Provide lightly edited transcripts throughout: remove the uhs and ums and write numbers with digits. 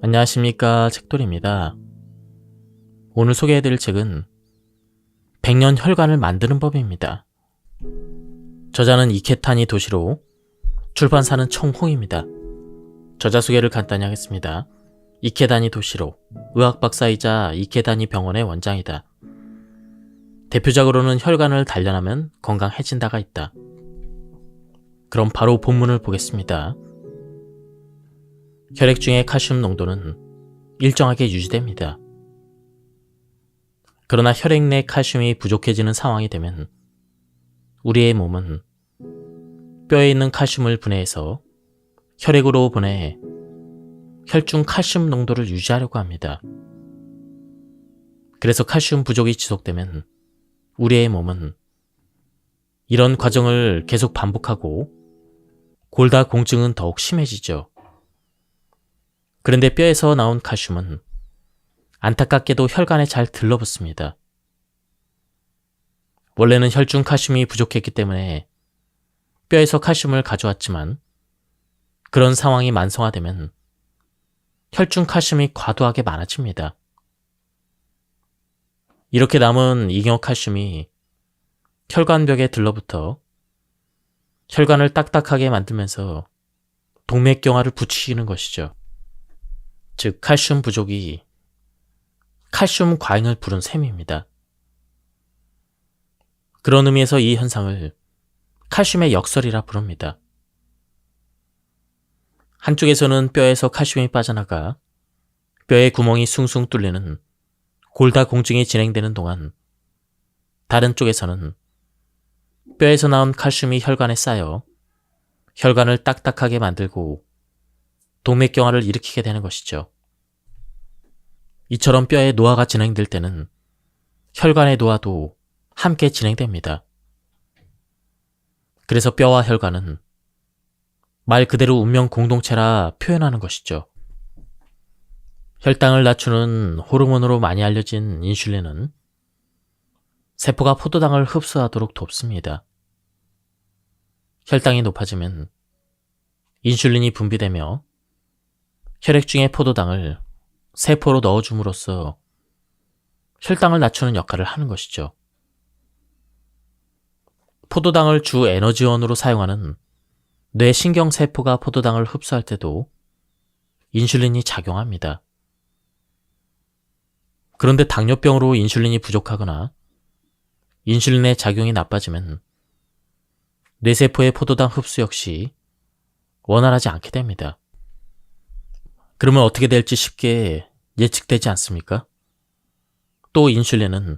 안녕하십니까, 책돌이입니다. 오늘 소개해드릴 책은 100년 혈관을 만드는 법입니다. 저자는 이케타니 도시로, 출판사는 청홍입니다. 저자 소개를 간단히 하겠습니다. 이케다니 도시로, 의학 박사이자 이케다니 병원의 원장이다. 대표적으로는 혈관을 단련하면 건강해진다가 있다. 그럼 바로 본문을 보겠습니다. 혈액 중의 칼슘 농도는 일정하게 유지됩니다. 그러나 혈액 내 칼슘이 부족해지는 상황이 되면 우리의 몸은 뼈에 있는 칼슘을 분해해서 혈액으로 보내 혈중 칼슘 농도를 유지하려고 합니다. 그래서 칼슘 부족이 지속되면 우리의 몸은 이런 과정을 계속 반복하고 골다공증은 더욱 심해지죠. 그런데 뼈에서 나온 칼슘은 안타깝게도 혈관에 잘 들러붙습니다. 원래는 혈중 칼슘이 부족했기 때문에 뼈에서 칼슘을 가져왔지만 그런 상황이 만성화되면 혈중 칼슘이 과도하게 많아집니다. 이렇게 남은 잉여 칼슘이 혈관벽에 들러붙어 혈관을 딱딱하게 만들면서 동맥경화를 부추기는 것이죠. 즉, 칼슘 부족이 칼슘 과잉을 부른 셈입니다. 그런 의미에서 이 현상을 칼슘의 역설이라 부릅니다. 한쪽에서는 뼈에서 칼슘이 빠져나가 뼈의 구멍이 숭숭 뚫리는 골다공증이 진행되는 동안 다른 쪽에서는 뼈에서 나온 칼슘이 혈관에 쌓여 혈관을 딱딱하게 만들고 동맥경화를 일으키게 되는 것이죠. 이처럼 뼈의 노화가 진행될 때는 혈관의 노화도 함께 진행됩니다. 그래서 뼈와 혈관은 말 그대로 운명 공동체라 표현하는 것이죠. 혈당을 낮추는 호르몬으로 많이 알려진 인슐린은 세포가 포도당을 흡수하도록 돕습니다. 혈당이 높아지면 인슐린이 분비되며 혈액 중의 포도당을 세포로 넣어줌으로써 혈당을 낮추는 역할을 하는 것이죠. 포도당을 주 에너지원으로 사용하는 뇌신경세포가 포도당을 흡수할 때도 인슐린이 작용합니다. 그런데 당뇨병으로 인슐린이 부족하거나 인슐린의 작용이 나빠지면 뇌세포의 포도당 흡수 역시 원활하지 않게 됩니다. 그러면 어떻게 될지 쉽게 예측되지 않습니까? 또 인슐린은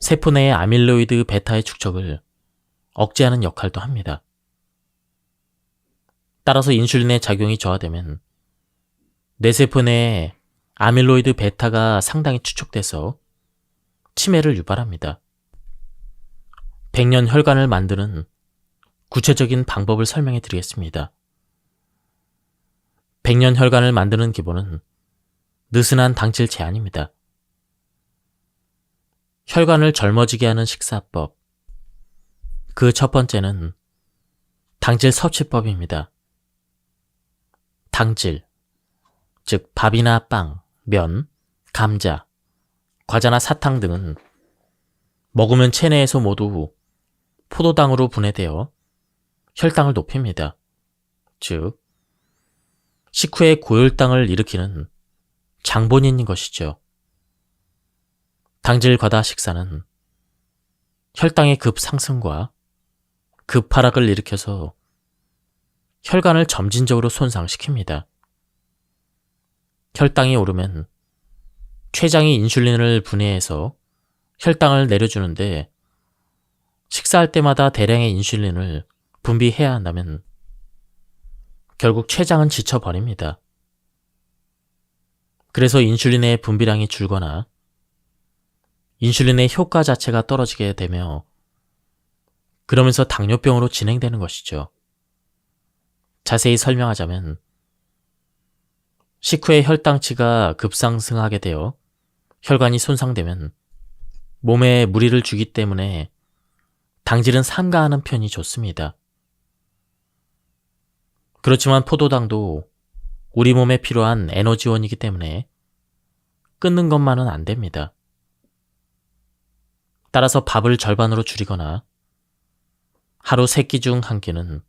세포 내의 아밀로이드 베타의 축적을 억제하는 역할도 합니다. 따라서 인슐린의 작용이 저하되면 뇌세포 내에 아밀로이드 베타가 상당히 축적돼서 치매를 유발합니다. 100년 혈관을 만드는 구체적인 방법을 설명해 드리겠습니다. 100년 혈관을 만드는 기본은 느슨한 당질 제한입니다. 혈관을 젊어지게 하는 식사법. 그 첫 번째는 당질 섭취법입니다. 당질, 즉 밥이나 빵, 면, 감자, 과자나 사탕 등은 먹으면 체내에서 모두 포도당으로 분해되어 혈당을 높입니다. 즉, 식후에 고혈당을 일으키는 장본인인 것이죠. 당질 과다 식사는 혈당의 급상승과 급하락을 일으켜서 혈관을 점진적으로 손상시킵니다. 혈당이 오르면 췌장이 인슐린을 분해해서 혈당을 내려주는데 식사할 때마다 대량의 인슐린을 분비해야 한다면 결국 췌장은 지쳐버립니다. 그래서 인슐린의 분비량이 줄거나 인슐린의 효과 자체가 떨어지게 되며 그러면서 당뇨병으로 진행되는 것이죠. 자세히 설명하자면 식후에 혈당치가 급상승하게 되어 혈관이 손상되면 몸에 무리를 주기 때문에 당질은 삼가하는 편이 좋습니다. 그렇지만 포도당도 우리 몸에 필요한 에너지원이기 때문에 끊는 것만은 안 됩니다. 따라서 밥을 절반으로 줄이거나 하루 3끼 중 1끼는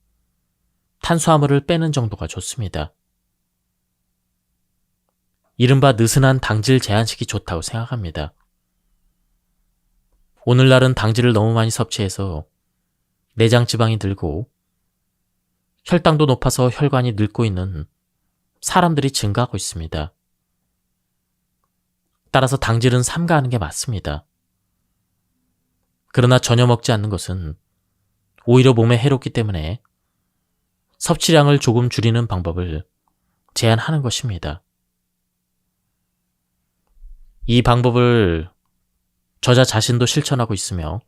탄수화물을 빼는 정도가 좋습니다. 이른바 느슨한 당질 제한식이 좋다고 생각합니다. 오늘날은 당질을 너무 많이 섭취해서 내장 지방이 늘고 혈당도 높아서 혈관이 늙고 있는 사람들이 증가하고 있습니다. 따라서 당질은 삼가하는 게 맞습니다. 그러나 전혀 먹지 않는 것은 오히려 몸에 해롭기 때문에 섭취량을 조금 줄이는 방법을 제안하는 것입니다. 이 방법을 저자 자신도 실천하고 있으며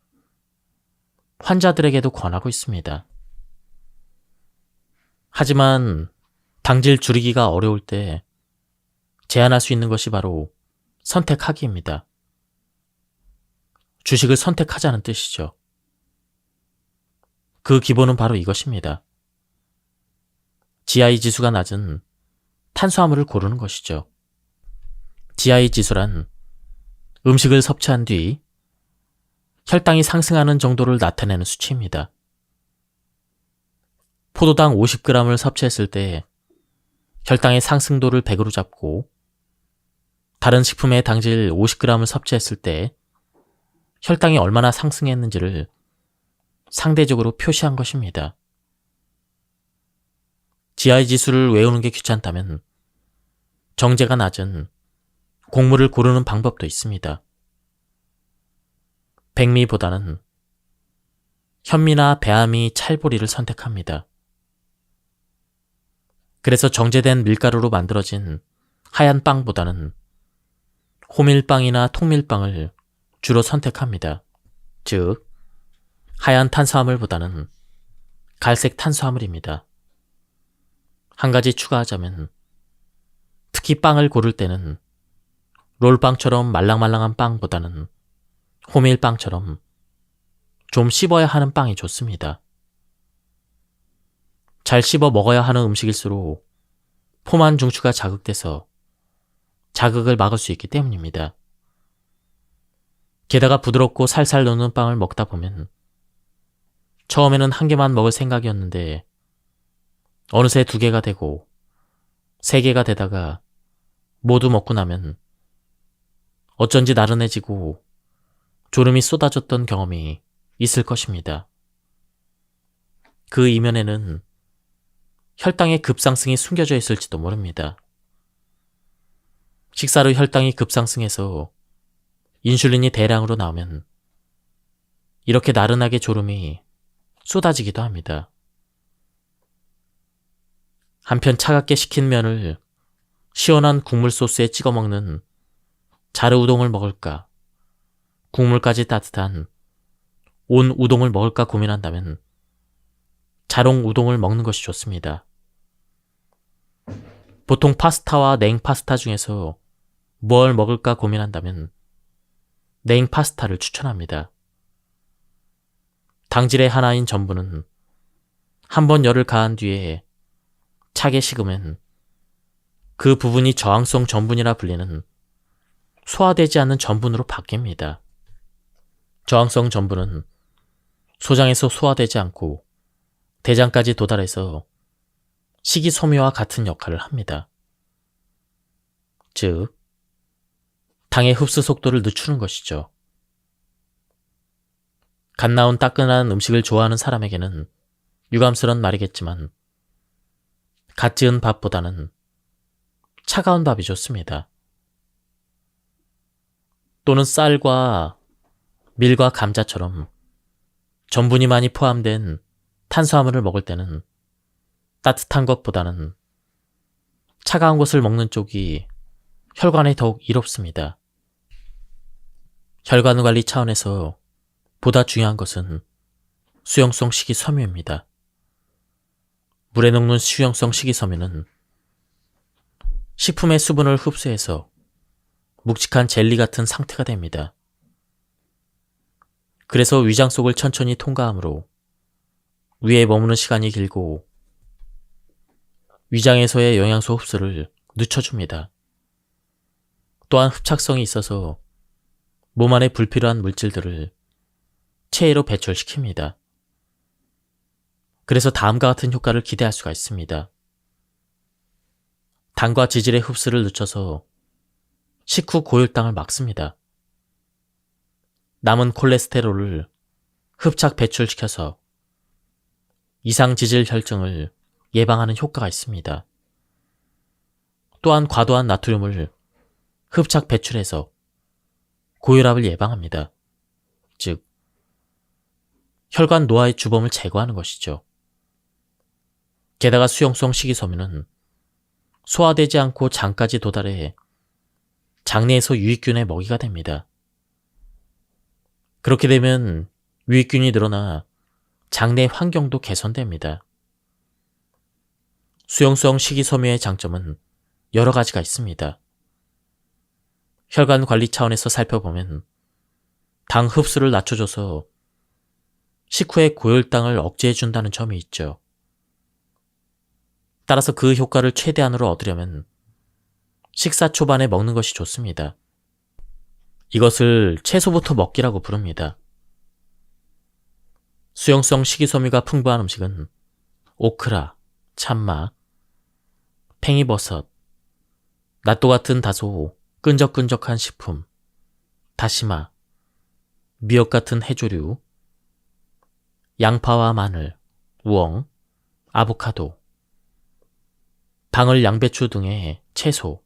환자들에게도 권하고 있습니다. 하지만 당질 줄이기가 어려울 때 제안할 수 있는 것이 바로 선택하기입니다. 주식을 선택하자는 뜻이죠. 그 기본은 바로 이것입니다. GI 지수가 낮은 탄수화물을 고르는 것이죠. GI 지수란 음식을 섭취한 뒤 혈당이 상승하는 정도를 나타내는 수치입니다. 포도당 50g을 섭취했을 때 혈당의 상승도를 100으로 잡고 다른 식품의 당질 50g을 섭취했을 때 혈당이 얼마나 상승했는지를 상대적으로 표시한 것입니다. GI 지수를 외우는 게 귀찮다면 정제가 낮은 곡물을 고르는 방법도 있습니다. 백미보다는 현미나 배아미, 찰보리를 선택합니다. 그래서 정제된 밀가루로 만들어진 하얀 빵보다는 호밀빵이나 통밀빵을 주로 선택합니다. 즉, 하얀 탄수화물보다는 갈색 탄수화물입니다. 한 가지 추가하자면 특히 빵을 고를 때는 롤빵처럼 말랑말랑한 빵보다는 호밀빵처럼 좀 씹어야 하는 빵이 좋습니다. 잘 씹어 먹어야 하는 음식일수록 포만 중추가 자극돼서 자극을 막을 수 있기 때문입니다. 게다가 부드럽고 살살 녹는 빵을 먹다 보면 처음에는 한 개만 먹을 생각이었는데 어느새 2개가 되고 3개가 되다가 모두 먹고 나면 어쩐지 나른해지고 졸음이 쏟아졌던 경험이 있을 것입니다. 그 이면에는 혈당의 급상승이 숨겨져 있을지도 모릅니다. 식사로 혈당이 급상승해서 인슐린이 대량으로 나오면 이렇게 나른하게 졸음이 쏟아지기도 합니다. 한편 차갑게 식힌 면을 시원한 국물 소스에 찍어 먹는 자르우동을 먹을까, 국물까지 따뜻한 온 우동을 먹을까 고민한다면 자롱 우동을 먹는 것이 좋습니다. 보통 파스타와 냉 파스타 중에서 뭘 먹을까 고민한다면 냉 파스타를 추천합니다. 당질의 하나인 전분은 한번 열을 가한 뒤에 차게 식으면 그 부분이 저항성 전분이라 불리는 소화되지 않는 전분으로 바뀝니다. 저항성 전분은 소장에서 소화되지 않고 대장까지 도달해서 식이섬유와 같은 역할을 합니다. 즉, 당의 흡수 속도를 늦추는 것이죠. 갓 나온 따끈한 음식을 좋아하는 사람에게는 유감스러운 말이겠지만 갓 지은 밥보다는 차가운 밥이 좋습니다. 또는 쌀과 밀과 감자처럼 전분이 많이 포함된 탄수화물을 먹을 때는 따뜻한 것보다는 차가운 것을 먹는 쪽이 혈관에 더욱 이롭습니다. 혈관 관리 차원에서 보다 중요한 것은 수용성 식이섬유입니다. 물에 녹는 수용성 식이섬유는 식품의 수분을 흡수해서 묵직한 젤리 같은 상태가 됩니다. 그래서 위장 속을 천천히 통과하므로 위에 머무는 시간이 길고 위장에서의 영양소 흡수를 늦춰줍니다. 또한 흡착성이 있어서 몸 안에 불필요한 물질들을 체외로 배출시킵니다. 그래서 다음과 같은 효과를 기대할 수가 있습니다. 당과 지질의 흡수를 늦춰서 식후 고혈당을 막습니다. 남은 콜레스테롤을 흡착 배출시켜서 이상 지질 혈증을 예방하는 효과가 있습니다. 또한 과도한 나트륨을 흡착 배출해서 고혈압을 예방합니다. 즉, 혈관 노화의 주범을 제거하는 것이죠. 게다가 수용성 식이섬유는 소화되지 않고 장까지 도달해 장내에서 유익균의 먹이가 됩니다. 그렇게 되면 유익균이 늘어나 장내 환경도 개선됩니다. 수용성 식이섬유의 장점은 여러 가지가 있습니다. 혈관 관리 차원에서 살펴보면 당 흡수를 낮춰줘서 식후에 고혈당을 억제해준다는 점이 있죠. 따라서 그 효과를 최대한으로 얻으려면 식사 초반에 먹는 것이 좋습니다. 이것을 채소부터 먹기라고 부릅니다. 수용성 식이섬유가 풍부한 음식은 오크라, 참마, 팽이버섯, 낫또 같은 다소 끈적끈적한 식품, 다시마, 미역 같은 해조류, 양파와 마늘, 우엉, 아보카도, 당을 양배추 등의 채소,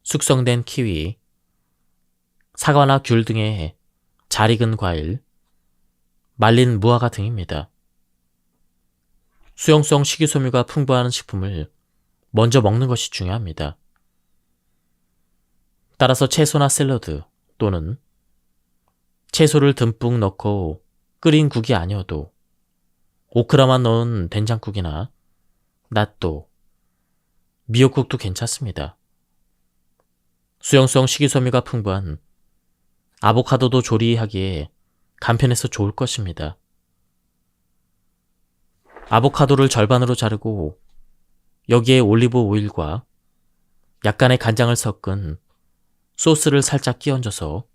숙성된 키위, 사과나 귤 등의 잘 익은 과일, 말린 무화과 등입니다. 수용성 식이섬유가 풍부한 식품을 먼저 먹는 것이 중요합니다. 따라서 채소나 샐러드 또는 채소를 듬뿍 넣고 끓인 국이 아니어도 오크라만 넣은 된장국이나 낫또, 미역국도 괜찮습니다. 수용성 식이섬유가 풍부한 아보카도도 조리하기에 간편해서 좋을 것입니다. 아보카도를 절반으로 자르고 여기에 올리브 오일과 약간의 간장을 섞은 소스를 살짝 끼얹어서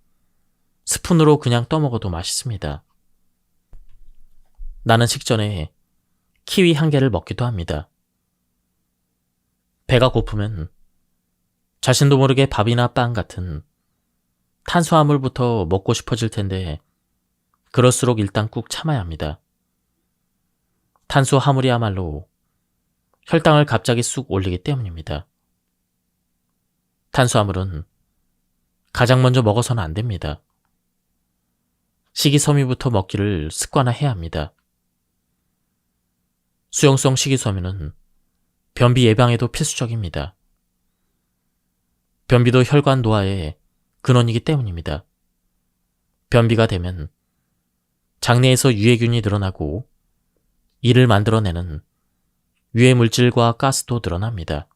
스푼으로 그냥 떠먹어도 맛있습니다. 나는 식전에 키위 한 개를 먹기도 합니다. 배가 고프면 자신도 모르게 밥이나 빵 같은 탄수화물부터 먹고 싶어질 텐데 그럴수록 일단 꾹 참아야 합니다. 탄수화물이야말로 혈당을 갑자기 쑥 올리기 때문입니다. 탄수화물은 가장 먼저 먹어서는 안 됩니다. 식이섬유부터 먹기를 습관화해야 합니다. 수용성 식이섬유는 변비 예방에도 필수적입니다. 변비도 혈관 노화의 근원이기 때문입니다. 변비가 되면 장내에서 유해균이 늘어나고 이를 만들어내는 유해 물질과 가스도 늘어납니다.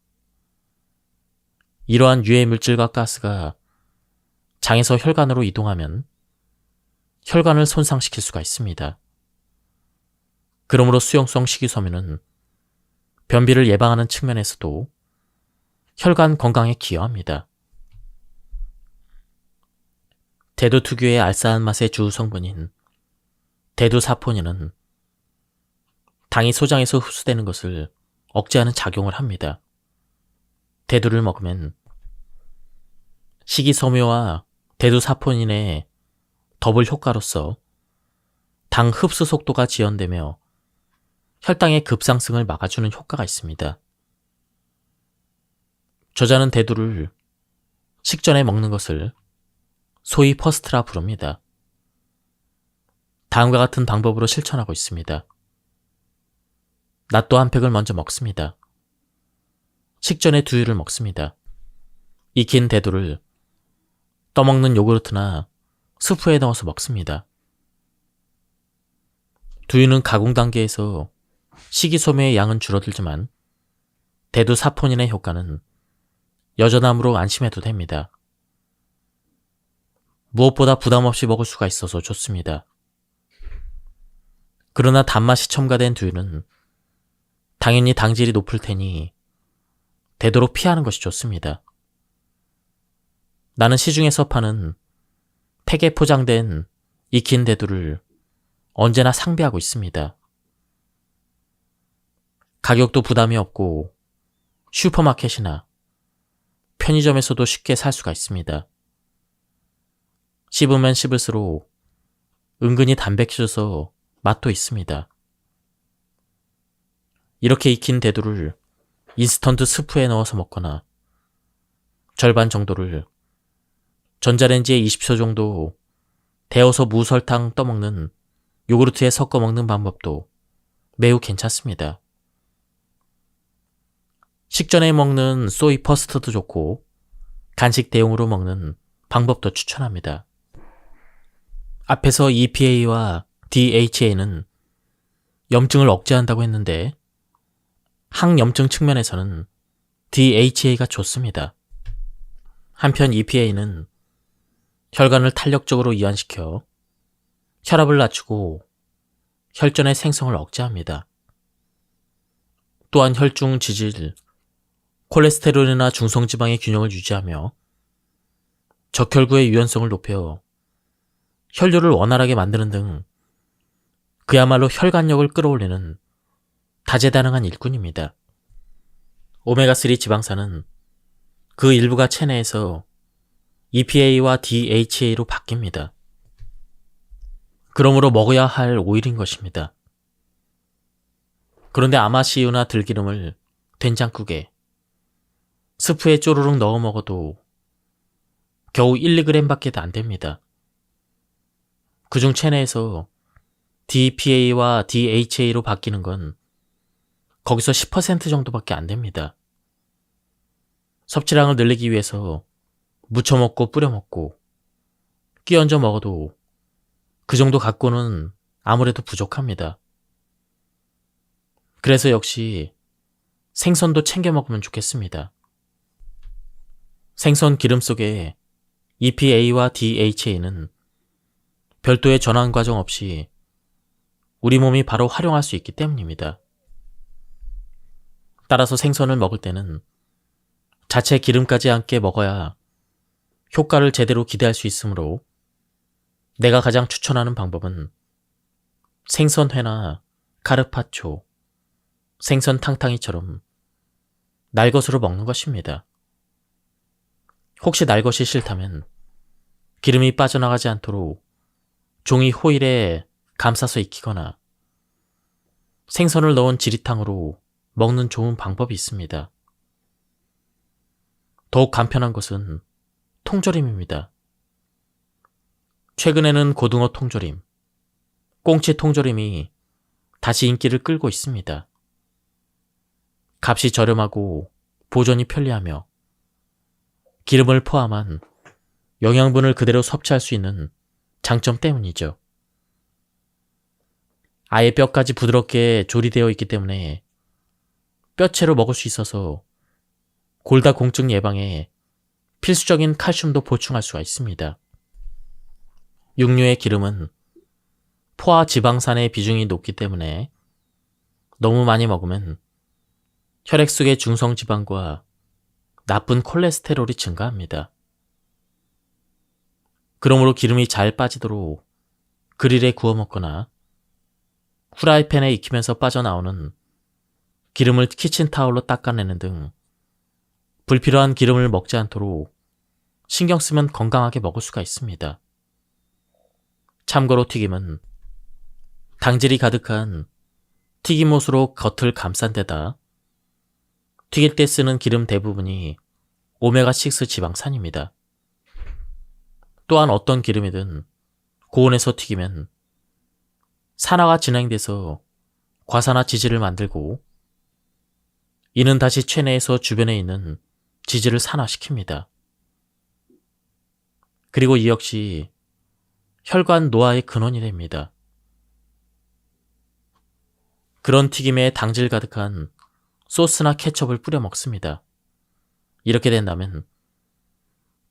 이러한 유해 물질과 가스가 장에서 혈관으로 이동하면 혈관을 손상시킬 수가 있습니다. 그러므로 수용성 식이섬유는 변비를 예방하는 측면에서도 혈관 건강에 기여합니다. 대두 특유의 알싸한 맛의 주 성분인 대두사포닌은 당이 소장에서 흡수되는 것을 억제하는 작용을 합니다. 대두를 먹으면 식이섬유와 대두사포닌의 더블 효과로서 당 흡수 속도가 지연되며 혈당의 급상승을 막아주는 효과가 있습니다. 저자는 대두를 식전에 먹는 것을 소위 퍼스트라 부릅니다. 다음과 같은 방법으로 실천하고 있습니다. 낫또 한 팩을 먼저 먹습니다. 식전에 두유를 먹습니다. 익힌 대두를 떠먹는 요구르트나 스프에 넣어서 먹습니다. 두유는 가공 단계에서 식이섬유의 양은 줄어들지만 대두사포닌의 효과는 여전함으로 안심해도 됩니다. 무엇보다 부담 없이 먹을 수가 있어서 좋습니다. 그러나 단맛이 첨가된 두유는 당연히 당질이 높을 테니 되도록 피하는 것이 좋습니다. 나는 시중에서 파는 팩에 포장된 익힌 대두를 언제나 상비하고 있습니다. 가격도 부담이 없고 슈퍼마켓이나 편의점에서도 쉽게 살 수가 있습니다. 씹으면 씹을수록 은근히 담백해져서 맛도 있습니다. 이렇게 익힌 대두를 인스턴트 스프에 넣어서 먹거나 절반 정도를 전자레인지에 20초 정도 데워서 무설탕 떠먹는 요구르트에 섞어 먹는 방법도 매우 괜찮습니다. 식전에 먹는 소이 퍼스트도 좋고 간식 대용으로 먹는 방법도 추천합니다. 앞에서 EPA와 DHA는 염증을 억제한다고 했는데 항염증 측면에서는 DHA가 좋습니다. 한편 EPA는 혈관을 탄력적으로 이완시켜 혈압을 낮추고 혈전의 생성을 억제합니다. 또한 혈중 지질, 콜레스테롤이나 중성지방의 균형을 유지하며 적혈구의 유연성을 높여 혈류를 원활하게 만드는 등 그야말로 혈관력을 끌어올리는 다재다능한 일꾼입니다. 오메가3 지방산은 그 일부가 체내에서 EPA와 DHA로 바뀝니다. 그러므로 먹어야 할 오일인 것입니다. 그런데 아마씨유나 들기름을 된장국에 스프에 쪼르륵 넣어 먹어도 겨우 1, 2g밖에 안 됩니다. 그중 체내에서 DPA와 DHA로 바뀌는 건 거기서 10% 정도밖에 안 됩니다. 섭취량을 늘리기 위해서 무쳐 먹고 뿌려 먹고 끼얹어 먹어도 그 정도 갖고는 아무래도 부족합니다. 그래서 역시 생선도 챙겨 먹으면 좋겠습니다. 생선 기름 속에 EPA와 DHA는 별도의 전환 과정 없이 우리 몸이 바로 활용할 수 있기 때문입니다. 따라서 생선을 먹을 때는 자체 기름까지 함께 먹어야 효과를 제대로 기대할 수 있으므로 내가 가장 추천하는 방법은 생선회나 카르파초, 생선 탕탕이처럼 날것으로 먹는 것입니다. 혹시 날것이 싫다면 기름이 빠져나가지 않도록 종이 호일에 감싸서 익히거나 생선을 넣은 지리탕으로 먹는 좋은 방법이 있습니다. 더욱 간편한 것은 통조림입니다. 최근에는 고등어 통조림, 꽁치 통조림이 다시 인기를 끌고 있습니다. 값이 저렴하고 보존이 편리하며 기름을 포함한 영양분을 그대로 섭취할 수 있는 장점 때문이죠. 아예 뼈까지 부드럽게 조리되어 있기 때문에 뼈채로 먹을 수 있어서 골다공증 예방에 필수적인 칼슘도 보충할 수가 있습니다. 육류의 기름은 포화 지방산의 비중이 높기 때문에 너무 많이 먹으면 혈액 속의 중성지방과 나쁜 콜레스테롤이 증가합니다. 그러므로 기름이 잘 빠지도록 그릴에 구워 먹거나 후라이팬에 익히면서 빠져나오는 기름을 키친타올로 닦아내는 등 불필요한 기름을 먹지 않도록 신경 쓰면 건강하게 먹을 수가 있습니다. 참고로 튀김은 당질이 가득한 튀김옷으로 겉을 감싼 데다 튀길 때 쓰는 기름 대부분이 오메가6 지방산입니다. 또한 어떤 기름이든 고온에서 튀기면 산화가 진행돼서 과산화 지질을 만들고 이는 다시 체내에서 주변에 있는 지질을 산화시킵니다. 그리고 이 역시 혈관 노화의 근원이 됩니다. 그런 튀김에 당질 가득한 소스나 케첩을 뿌려 먹습니다. 이렇게 된다면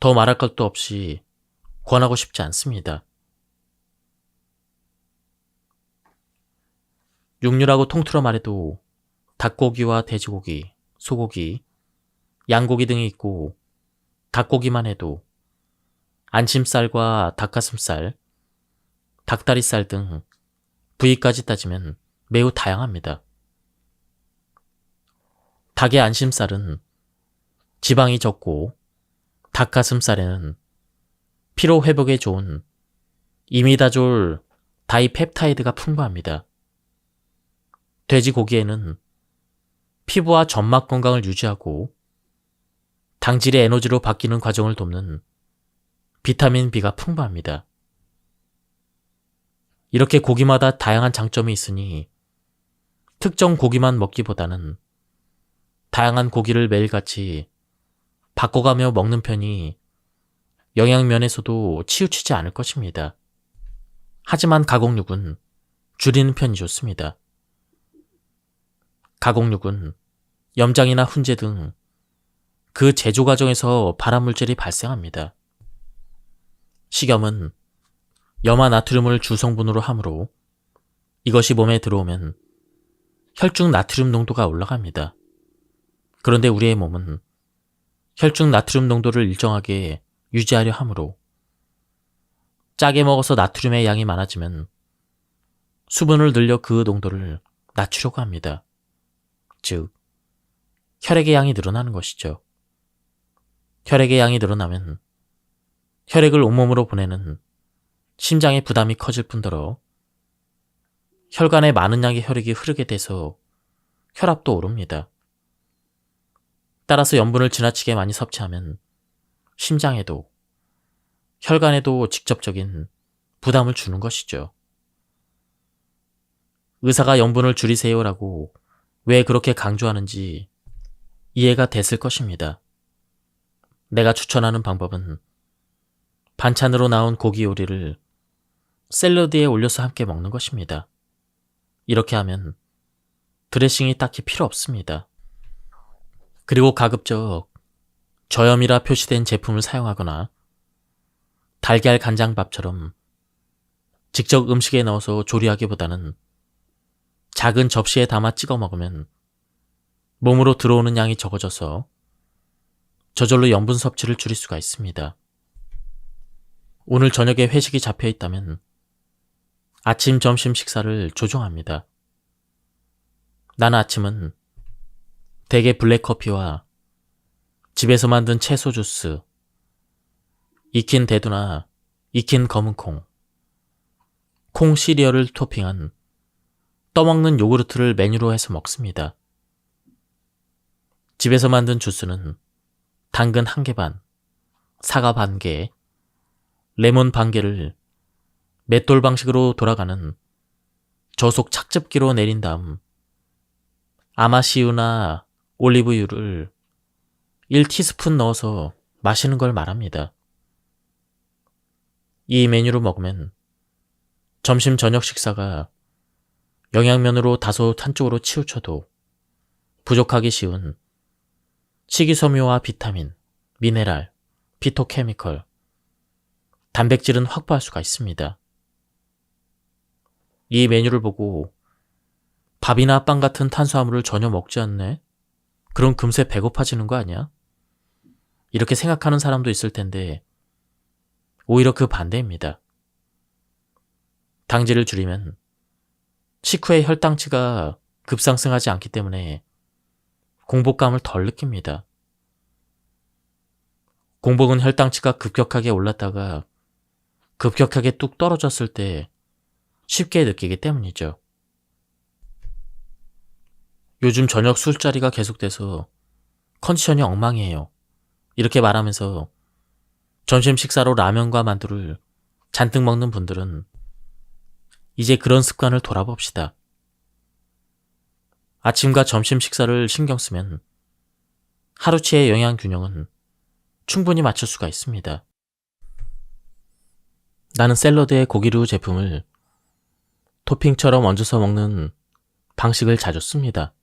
더 말할 것도 없이 권하고 싶지 않습니다. 육류라고 통틀어 말해도 닭고기와 돼지고기, 소고기, 양고기 등이 있고 닭고기만 해도 안심살과 닭가슴살, 닭다리살 등 부위까지 따지면 매우 다양합니다. 닭의 안심살은 지방이 적고 닭가슴살에는 피로 회복에 좋은 이미다졸 다이펩타이드가 풍부합니다. 돼지고기에는 피부와 점막 건강을 유지하고 당질의 에너지로 바뀌는 과정을 돕는 비타민 B가 풍부합니다. 이렇게 고기마다 다양한 장점이 있으니 특정 고기만 먹기보다는 다양한 고기를 매일같이 바꿔가며 먹는 편이 영양면에서도 치우치지 않을 것입니다. 하지만 가공육은 줄이는 편이 좋습니다. 가공육은 염장이나 훈제 등 그 제조 과정에서 발암물질이 발생합니다. 식염은 염화 나트륨을 주성분으로 하므로 이것이 몸에 들어오면 혈중 나트륨 농도가 올라갑니다. 그런데 우리의 몸은 혈중 나트륨 농도를 일정하게 유지하려 하므로 짜게 먹어서 나트륨의 양이 많아지면 수분을 늘려 그 농도를 낮추려고 합니다. 즉, 혈액의 양이 늘어나는 것이죠. 혈액의 양이 늘어나면 혈액을 온몸으로 보내는 심장의 부담이 커질 뿐더러 혈관에 많은 양의 혈액이 흐르게 돼서 혈압도 오릅니다. 따라서 염분을 지나치게 많이 섭취하면 심장에도 혈관에도 직접적인 부담을 주는 것이죠. 의사가 염분을 줄이세요라고 왜 그렇게 강조하는지 이해가 됐을 것입니다. 내가 추천하는 방법은 반찬으로 나온 고기 요리를 샐러드에 올려서 함께 먹는 것입니다. 이렇게 하면 드레싱이 딱히 필요 없습니다. 그리고 가급적 저염이라 표시된 제품을 사용하거나 달걀 간장밥처럼 직접 음식에 넣어서 조리하기보다는 작은 접시에 담아 찍어 먹으면 몸으로 들어오는 양이 적어져서 저절로 염분 섭취를 줄일 수가 있습니다. 오늘 저녁에 회식이 잡혀 있다면 아침, 점심 식사를 조정합니다. 나는 아침은 대개 블랙커피와 집에서 만든 채소 주스, 익힌 대두나 익힌 검은콩, 콩 시리얼을 토핑한 떠먹는 요구르트를 메뉴로 해서 먹습니다. 집에서 만든 주스는 당근 1개 반, 사과 반 개, 레몬 반 개를 맷돌 방식으로 돌아가는 저속 착즙기로 내린 다음 아마씨유나 올리브유를 1티스푼 넣어서 마시는 걸 말합니다. 이 메뉴로 먹으면 점심 저녁 식사가 영양면으로 다소 한쪽으로 치우쳐도 부족하기 쉬운 식이섬유와 비타민, 미네랄, 피토케미컬, 단백질은 확보할 수가 있습니다. 이 메뉴를 보고 밥이나 빵 같은 탄수화물을 전혀 먹지 않네? 그럼 금세 배고파지는 거 아니야? 이렇게 생각하는 사람도 있을 텐데 오히려 그 반대입니다. 당질을 줄이면 식후에 혈당치가 급상승하지 않기 때문에 공복감을 덜 느낍니다. 공복은 혈당치가 급격하게 올랐다가 급격하게 뚝 떨어졌을 때 쉽게 느끼기 때문이죠. 요즘 저녁 술자리가 계속돼서 컨디션이 엉망이에요. 이렇게 말하면서 점심 식사로 라면과 만두를 잔뜩 먹는 분들은 이제 그런 습관을 돌아봅시다. 아침과 점심 식사를 신경 쓰면 하루치의 영양 균형은 충분히 맞출 수가 있습니다. 나는 샐러드에 고기류 제품을 토핑처럼 얹어서 먹는 방식을 자주 씁니다.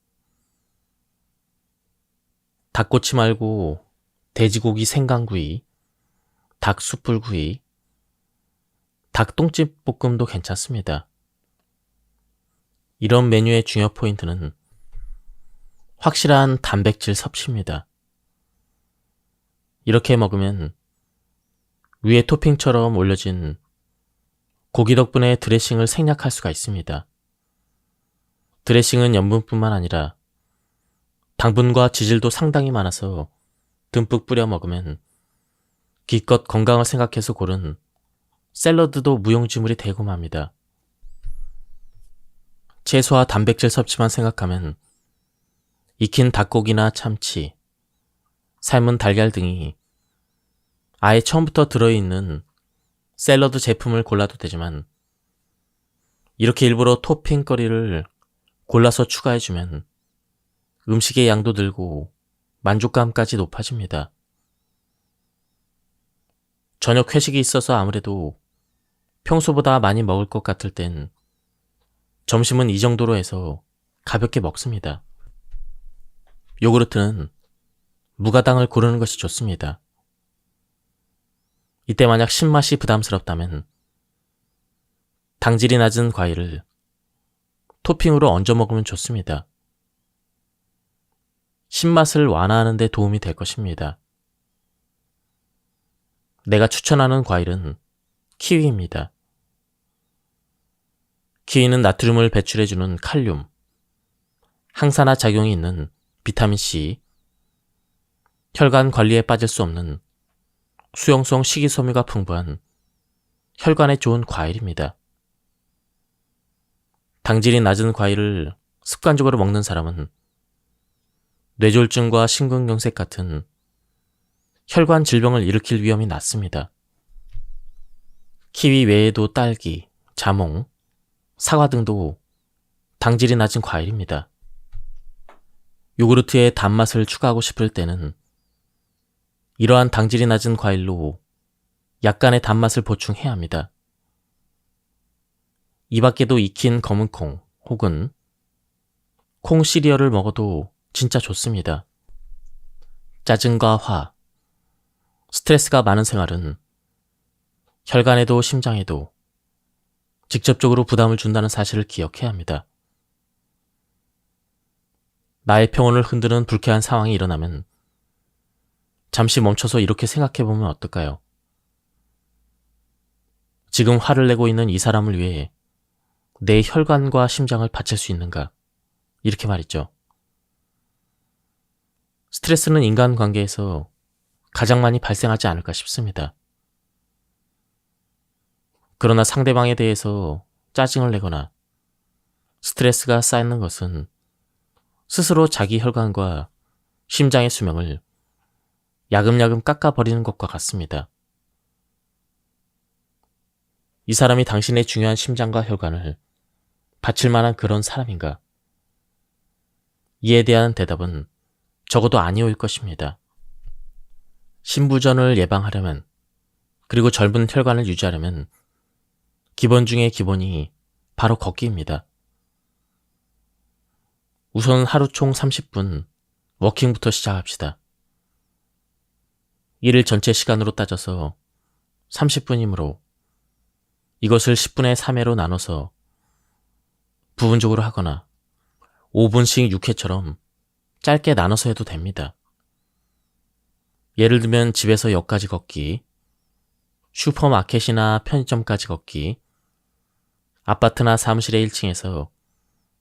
닭꼬치 말고 돼지고기 생강구이, 닭 숯불구이, 닭똥집 볶음도 괜찮습니다. 이런 메뉴의 중요 포인트는 확실한 단백질 섭취입니다. 이렇게 먹으면 위에 토핑처럼 올려진 고기 덕분에 드레싱을 생략할 수가 있습니다. 드레싱은 염분뿐만 아니라 당분과 지질도 상당히 많아서 듬뿍 뿌려 먹으면 기껏 건강을 생각해서 고른 샐러드도 무용지물이 되고 맙니다. 채소와 단백질 섭취만 생각하면 익힌 닭고기나 참치, 삶은 달걀 등이 아예 처음부터 들어있는 샐러드 제품을 골라도 되지만 이렇게 일부러 토핑거리를 골라서 추가해주면 음식의 양도 늘고 만족감까지 높아집니다. 저녁 회식이 있어서 아무래도 평소보다 많이 먹을 것 같을 땐 점심은 이 정도로 해서 가볍게 먹습니다. 요구르트는 무가당을 고르는 것이 좋습니다. 이때 만약 신맛이 부담스럽다면 당질이 낮은 과일을 토핑으로 얹어 먹으면 좋습니다. 신맛을 완화하는 데 도움이 될 것입니다. 내가 추천하는 과일은 키위입니다. 키위는 나트륨을 배출해주는 칼륨, 항산화 작용이 있는 비타민C, 혈관 관리에 빠질 수 없는 수용성 식이섬유가 풍부한 혈관에 좋은 과일입니다. 당질이 낮은 과일을 습관적으로 먹는 사람은 뇌졸중과 심근경색 같은 혈관 질병을 일으킬 위험이 낮습니다. 키위 외에도 딸기, 자몽, 사과 등도 당질이 낮은 과일입니다. 요구르트에 단맛을 추가하고 싶을 때는 이러한 당질이 낮은 과일로 약간의 단맛을 보충해야 합니다. 이 밖에도 익힌 검은콩 혹은 콩 시리얼을 먹어도 진짜 좋습니다. 짜증과 화, 스트레스가 많은 생활은 혈관에도 심장에도 직접적으로 부담을 준다는 사실을 기억해야 합니다. 나의 평온을 흔드는 불쾌한 상황이 일어나면 잠시 멈춰서 이렇게 생각해보면 어떨까요? 지금 화를 내고 있는 이 사람을 위해 내 혈관과 심장을 바칠 수 있는가? 이렇게 말이죠. 스트레스는 인간관계에서 가장 많이 발생하지 않을까 싶습니다. 그러나 상대방에 대해서 짜증을 내거나 스트레스가 쌓이는 것은 스스로 자기 혈관과 심장의 수명을 야금야금 깎아버리는 것과 같습니다. 이 사람이 당신의 중요한 심장과 혈관을 바칠 만한 그런 사람인가? 이에 대한 대답은 적어도 아니오일 것입니다. 신부전을 예방하려면, 그리고 젊은 혈관을 유지하려면 기본 중의 기본이 바로 걷기입니다. 우선 하루 총 30분 워킹부터 시작합시다. 일일 전체 시간으로 따져서 30분이므로 이것을 10분의 3회로 나눠서 부분적으로 하거나 5분씩 6회처럼 짧게 나눠서 해도 됩니다. 예를 들면 집에서 역까지 걷기, 슈퍼마켓이나 편의점까지 걷기, 아파트나 사무실의 1층에서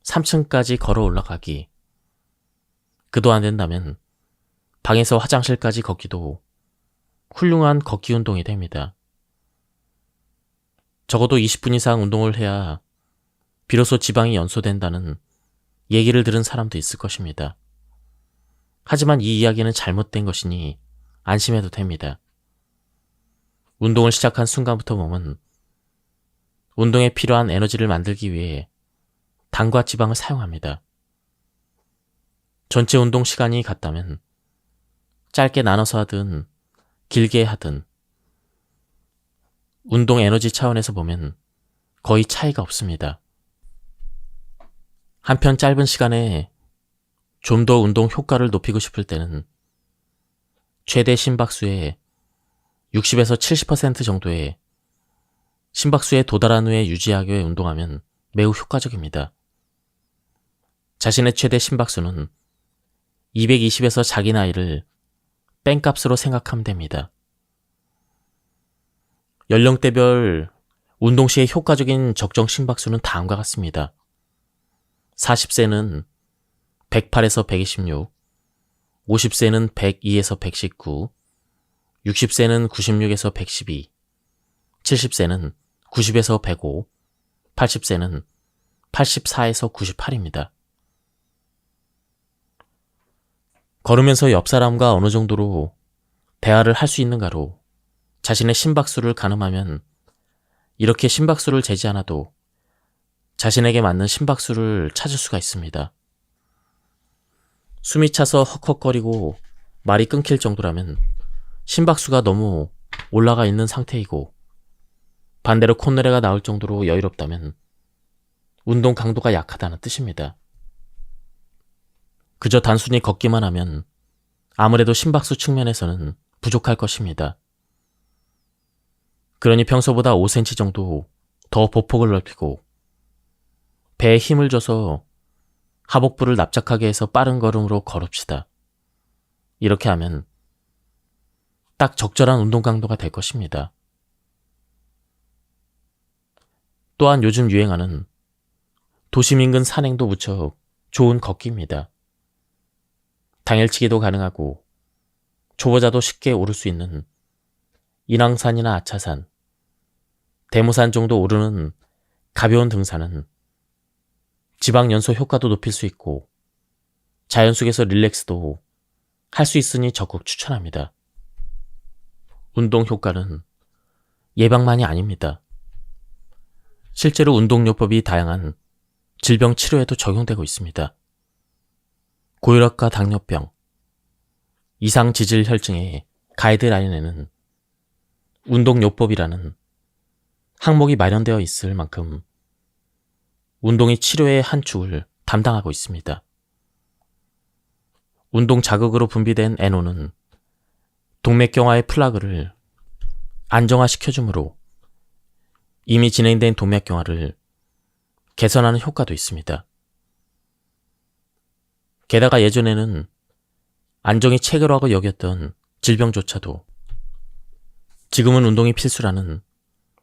3층까지 걸어 올라가기, 그도 안 된다면 방에서 화장실까지 걷기도 훌륭한 걷기 운동이 됩니다. 적어도 20분 이상 운동을 해야 비로소 지방이 연소된다는 얘기를 들은 사람도 있을 것입니다. 하지만 이 이야기는 잘못된 것이니 안심해도 됩니다. 운동을 시작한 순간부터 몸은 운동에 필요한 에너지를 만들기 위해 당과 지방을 사용합니다. 전체 운동 시간이 같다면 짧게 나눠서 하든 길게 하든 운동 에너지 차원에서 보면 거의 차이가 없습니다. 한편 짧은 시간에 좀 더 운동 효과를 높이고 싶을 때는 최대 심박수의 60에서 70% 정도의 심박수에 도달한 후에 유지하기 위해 운동하면 매우 효과적입니다. 자신의 최대 심박수는 220에서 자기 나이를 뺑값으로 생각하면 됩니다. 연령대별 운동 시의 효과적인 적정 심박수는 다음과 같습니다. 40세는 108에서 126, 50세는 102에서 119, 60세는 96에서 112, 70세는 90에서 105, 80세는 84에서 98입니다. 걸으면서 옆 사람과 어느 정도로 대화를 할 수 있는가로 자신의 심박수를 가늠하면 이렇게 심박수를 재지 않아도 자신에게 맞는 심박수를 찾을 수가 있습니다. 숨이 차서 헉헉거리고 말이 끊길 정도라면 심박수가 너무 올라가 있는 상태이고, 반대로 콧노래가 나올 정도로 여유롭다면 운동 강도가 약하다는 뜻입니다. 그저 단순히 걷기만 하면 아무래도 심박수 측면에서는 부족할 것입니다. 그러니 평소보다 5cm 정도 더 보폭을 넓히고 배에 힘을 줘서 하복부를 납작하게 해서 빠른 걸음으로 걸읍시다. 이렇게 하면 딱 적절한 운동 강도가 될 것입니다. 또한 요즘 유행하는 도심 인근 산행도 무척 좋은 걷기입니다. 당일치기도 가능하고 초보자도 쉽게 오를 수 있는 인왕산이나 아차산, 대모산 정도 오르는 가벼운 등산은 지방 연소 효과도 높일 수 있고 자연 속에서 릴렉스도 할 수 있으니 적극 추천합니다. 운동 효과는 예방만이 아닙니다. 실제로 운동요법이 다양한 질병 치료에도 적용되고 있습니다. 고혈압과 당뇨병, 이상지질혈증의 가이드라인에는 운동요법이라는 항목이 마련되어 있을 만큼 운동이 치료의 한 축을 담당하고 있습니다. 운동 자극으로 분비된 NO는 동맥경화의 플라그를 안정화시켜주므로 이미 진행된 동맥경화를 개선하는 효과도 있습니다. 게다가 예전에는 안정이 체계라고 여겼던 질병조차도 지금은 운동이 필수라는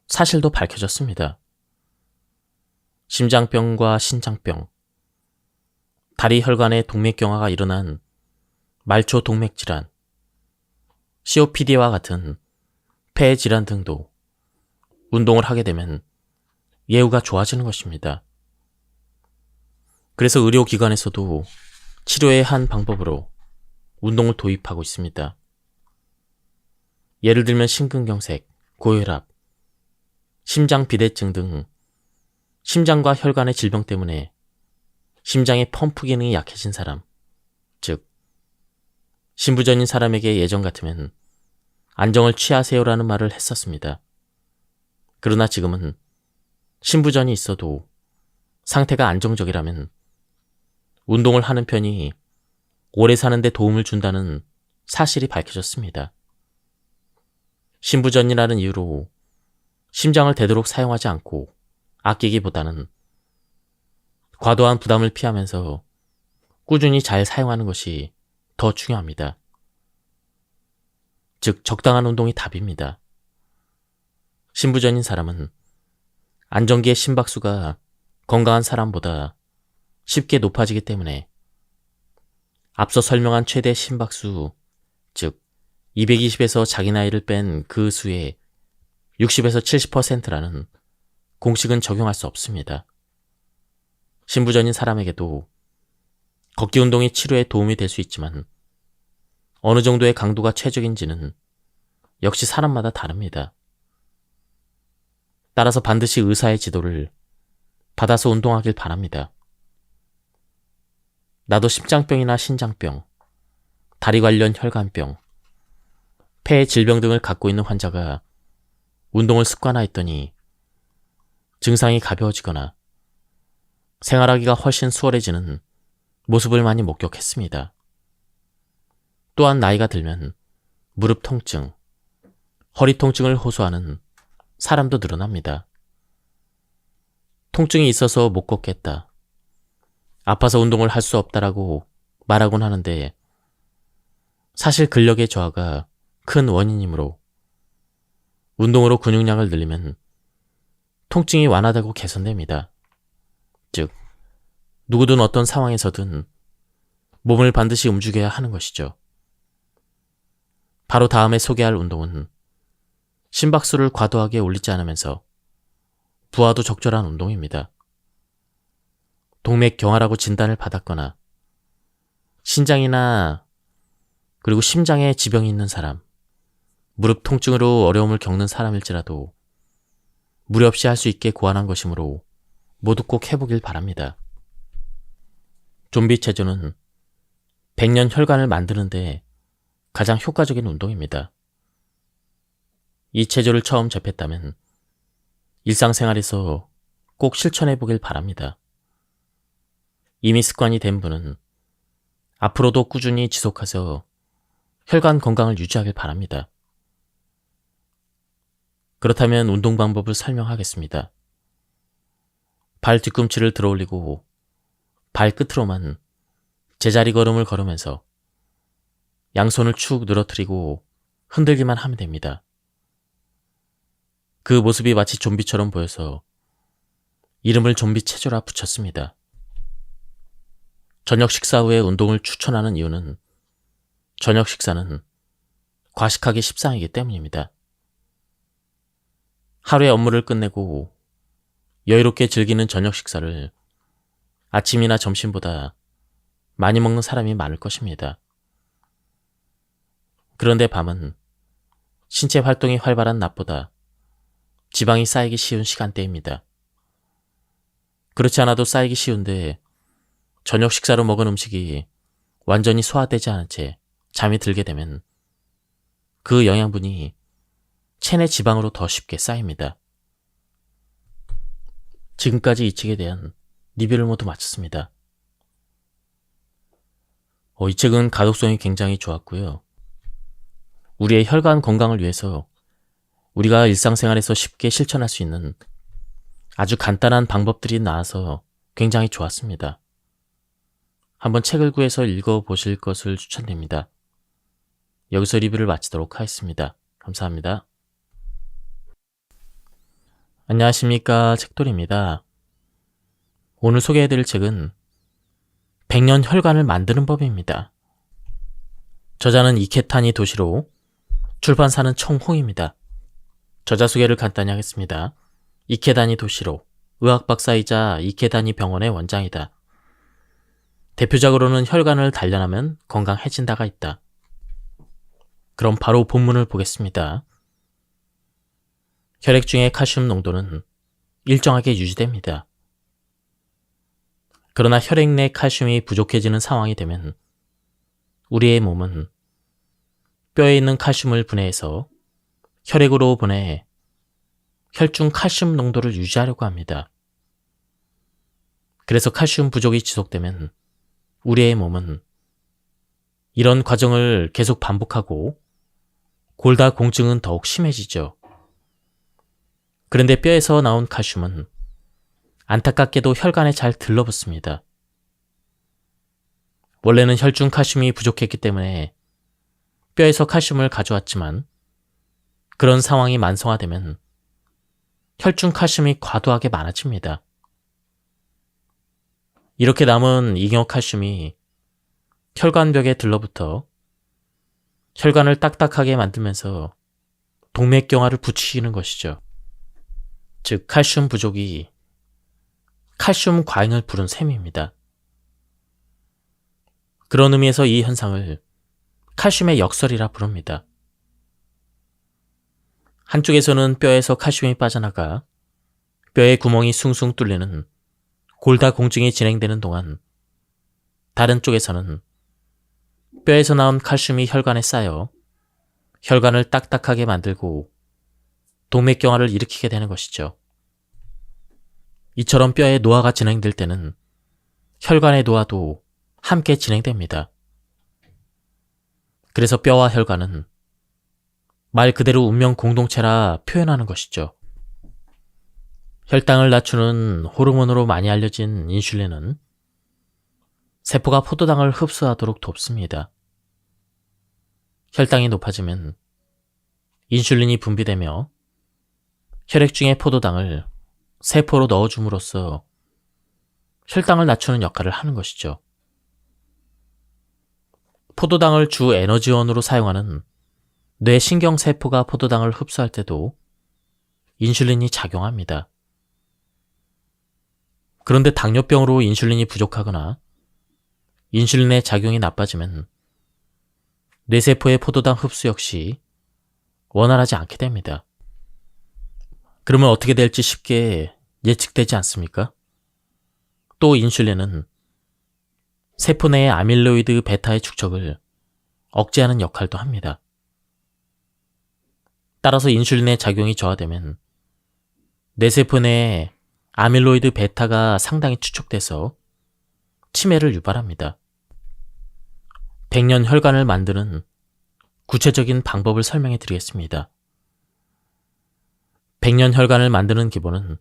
사실도 밝혀졌습니다. 심장병과 신장병, 다리 혈관의 동맥경화가 일어난 말초 동맥질환, COPD와 같은 폐 질환 등도 운동을 하게 되면 예후가 좋아지는 것입니다. 그래서 의료기관에서도 치료의 한 방법으로 운동을 도입하고 있습니다. 예를 들면 심근경색, 고혈압, 심장비대증 등 심장과 혈관의 질병 때문에 심장의 펌프 기능이 약해진 사람, 즉 신부전인 사람에게 예전 같으면 안정을 취하세요라는 말을 했었습니다. 그러나 지금은 신부전이 있어도 상태가 안정적이라면 운동을 하는 편이 오래 사는 데 도움을 준다는 사실이 밝혀졌습니다. 신부전이라는 이유로 심장을 되도록 사용하지 않고 아끼기보다는 과도한 부담을 피하면서 꾸준히 잘 사용하는 것이 더 중요합니다. 즉, 적당한 운동이 답입니다. 신부전인 사람은 안정기의 심박수가 건강한 사람보다 쉽게 높아지기 때문에 앞서 설명한 최대 심박수, 즉 220에서 자기 나이를 뺀 그 수의 60에서 70%라는 공식은 적용할 수 없습니다. 신부전인 사람에게도 걷기 운동이 치료에 도움이 될 수 있지만 어느 정도의 강도가 최적인지는 역시 사람마다 다릅니다. 따라서 반드시 의사의 지도를 받아서 운동하길 바랍니다. 나도 심장병이나 신장병, 다리 관련 혈관병, 폐 질병 등을 갖고 있는 환자가 운동을 습관화했더니 증상이 가벼워지거나 생활하기가 훨씬 수월해지는 모습을 많이 목격했습니다. 또한 나이가 들면 무릎 통증, 허리 통증을 호소하는 사람도 늘어납니다. 통증이 있어서 못 걷겠다, 아파서 운동을 할 수 없다라고 말하곤 하는데 사실 근력의 저하가 큰 원인이므로 운동으로 근육량을 늘리면 통증이 완화되고 개선됩니다. 즉, 누구든 어떤 상황에서든 몸을 반드시 움직여야 하는 것이죠. 바로 다음에 소개할 운동은 심박수를 과도하게 올리지 않으면서 부하도 적절한 운동입니다. 동맥경화라고 진단을 받았거나 신장이나 그리고 심장에 지병이 있는 사람, 무릎 통증으로 어려움을 겪는 사람일지라도 무리 없이 할 수 있게 고안한 것이므로 모두 꼭 해보길 바랍니다. 좀비 체조는 100년 혈관을 만드는데 가장 효과적인 운동입니다. 이 체조를 처음 접했다면 일상생활에서 꼭 실천해보길 바랍니다. 이미 습관이 된 분은 앞으로도 꾸준히 지속해서 혈관 건강을 유지하길 바랍니다. 그렇다면 운동 방법을 설명하겠습니다. 발 뒤꿈치를 들어올리고 발끝으로만 제자리 걸음을 걸으면서 양손을 축 늘어뜨리고 흔들기만 하면 됩니다. 그 모습이 마치 좀비처럼 보여서 이름을 좀비 체조라 붙였습니다. 저녁 식사 후에 운동을 추천하는 이유는 저녁 식사는 과식하기 십상이기 때문입니다. 하루의 업무를 끝내고 여유롭게 즐기는 저녁 식사를 아침이나 점심보다 많이 먹는 사람이 많을 것입니다. 그런데 밤은 신체 활동이 활발한 낮보다 지방이 쌓이기 쉬운 시간대입니다. 그렇지 않아도 쌓이기 쉬운데 저녁 식사로 먹은 음식이 완전히 소화되지 않은 채 잠이 들게 되면 그 영양분이 체내 지방으로 더 쉽게 쌓입니다. 지금까지 이 책에 대한 리뷰를 모두 마쳤습니다. 이 책은 가독성이 굉장히 좋았고요. 우리의 혈관 건강을 위해서 우리가 일상생활에서 쉽게 실천할 수 있는 아주 간단한 방법들이 나와서 굉장히 좋았습니다. 한번 책을 구해서 읽어보실 것을 추천드립니다. 여기서 리뷰를 마치도록 하겠습니다. 감사합니다. 안녕하십니까, 책돌이입니다. 오늘 소개해드릴 책은 100년 혈관을 만드는 법입니다. 저자는 이케타니 도시로, 출판사는 청홍입니다. 저자 소개를 간단히 하겠습니다. 이케다니 도시로, 의학박사이자 이케다니 병원의 원장이다. 대표적으로는 혈관을 단련하면 건강해진다가 있다. 그럼 바로 본문을 보겠습니다. 혈액 중의 칼슘 농도는 일정하게 유지됩니다. 그러나 혈액 내 칼슘이 부족해지는 상황이 되면 우리의 몸은 뼈에 있는 칼슘을 분해해서 혈액으로 보내 혈중 칼슘 농도를 유지하려고 합니다. 그래서 칼슘 부족이 지속되면 우리의 몸은 이런 과정을 계속 반복하고 골다공증은 더욱 심해지죠. 그런데 뼈에서 나온 칼슘은 안타깝게도 혈관에 잘 들러붙습니다. 원래는 혈중 칼슘이 부족했기 때문에 뼈에서 칼슘을 가져왔지만 그런 상황이 만성화되면 혈중 칼슘이 과도하게 많아집니다. 이렇게 남은 잉여칼슘이 혈관벽에 들러붙어 혈관을 딱딱하게 만들면서 동맥경화를 부추기는 것이죠. 즉, 칼슘 부족이 칼슘 과잉을 부른 셈입니다. 그런 의미에서 이 현상을 칼슘의 역설이라 부릅니다. 한쪽에서는 뼈에서 칼슘이 빠져나가 뼈의 구멍이 숭숭 뚫리는 골다공증이 진행되는 동안 다른 쪽에서는 뼈에서 나온 칼슘이 혈관에 쌓여 혈관을 딱딱하게 만들고 동맥경화를 일으키게 되는 것이죠. 이처럼 뼈의 노화가 진행될 때는 혈관의 노화도 함께 진행됩니다. 그래서 뼈와 혈관은 말 그대로 운명 공동체라 표현하는 것이죠. 혈당을 낮추는 호르몬으로 많이 알려진 인슐린은 세포가 포도당을 흡수하도록 돕습니다. 혈당이 높아지면 인슐린이 분비되며 혈액 중에 포도당을 세포로 넣어줌으로써 혈당을 낮추는 역할을 하는 것이죠. 포도당을 주 에너지원으로 사용하는 뇌신경세포가 포도당을 흡수할 때도 인슐린이 작용합니다. 그런데 당뇨병으로 인슐린이 부족하거나 인슐린의 작용이 나빠지면 뇌세포의 포도당 흡수 역시 원활하지 않게 됩니다. 그러면 어떻게 될지 쉽게 예측되지 않습니까? 또 인슐린은 세포 내의 아밀로이드 베타의 축적을 억제하는 역할도 합니다. 따라서 인슐린의 작용이 저하되면 뇌세포 내에 아밀로이드 베타가 상당히 축적돼서 치매를 유발합니다. 백년혈관을 만드는 구체적인 방법을 설명해 드리겠습니다. 백년혈관을 만드는 기본은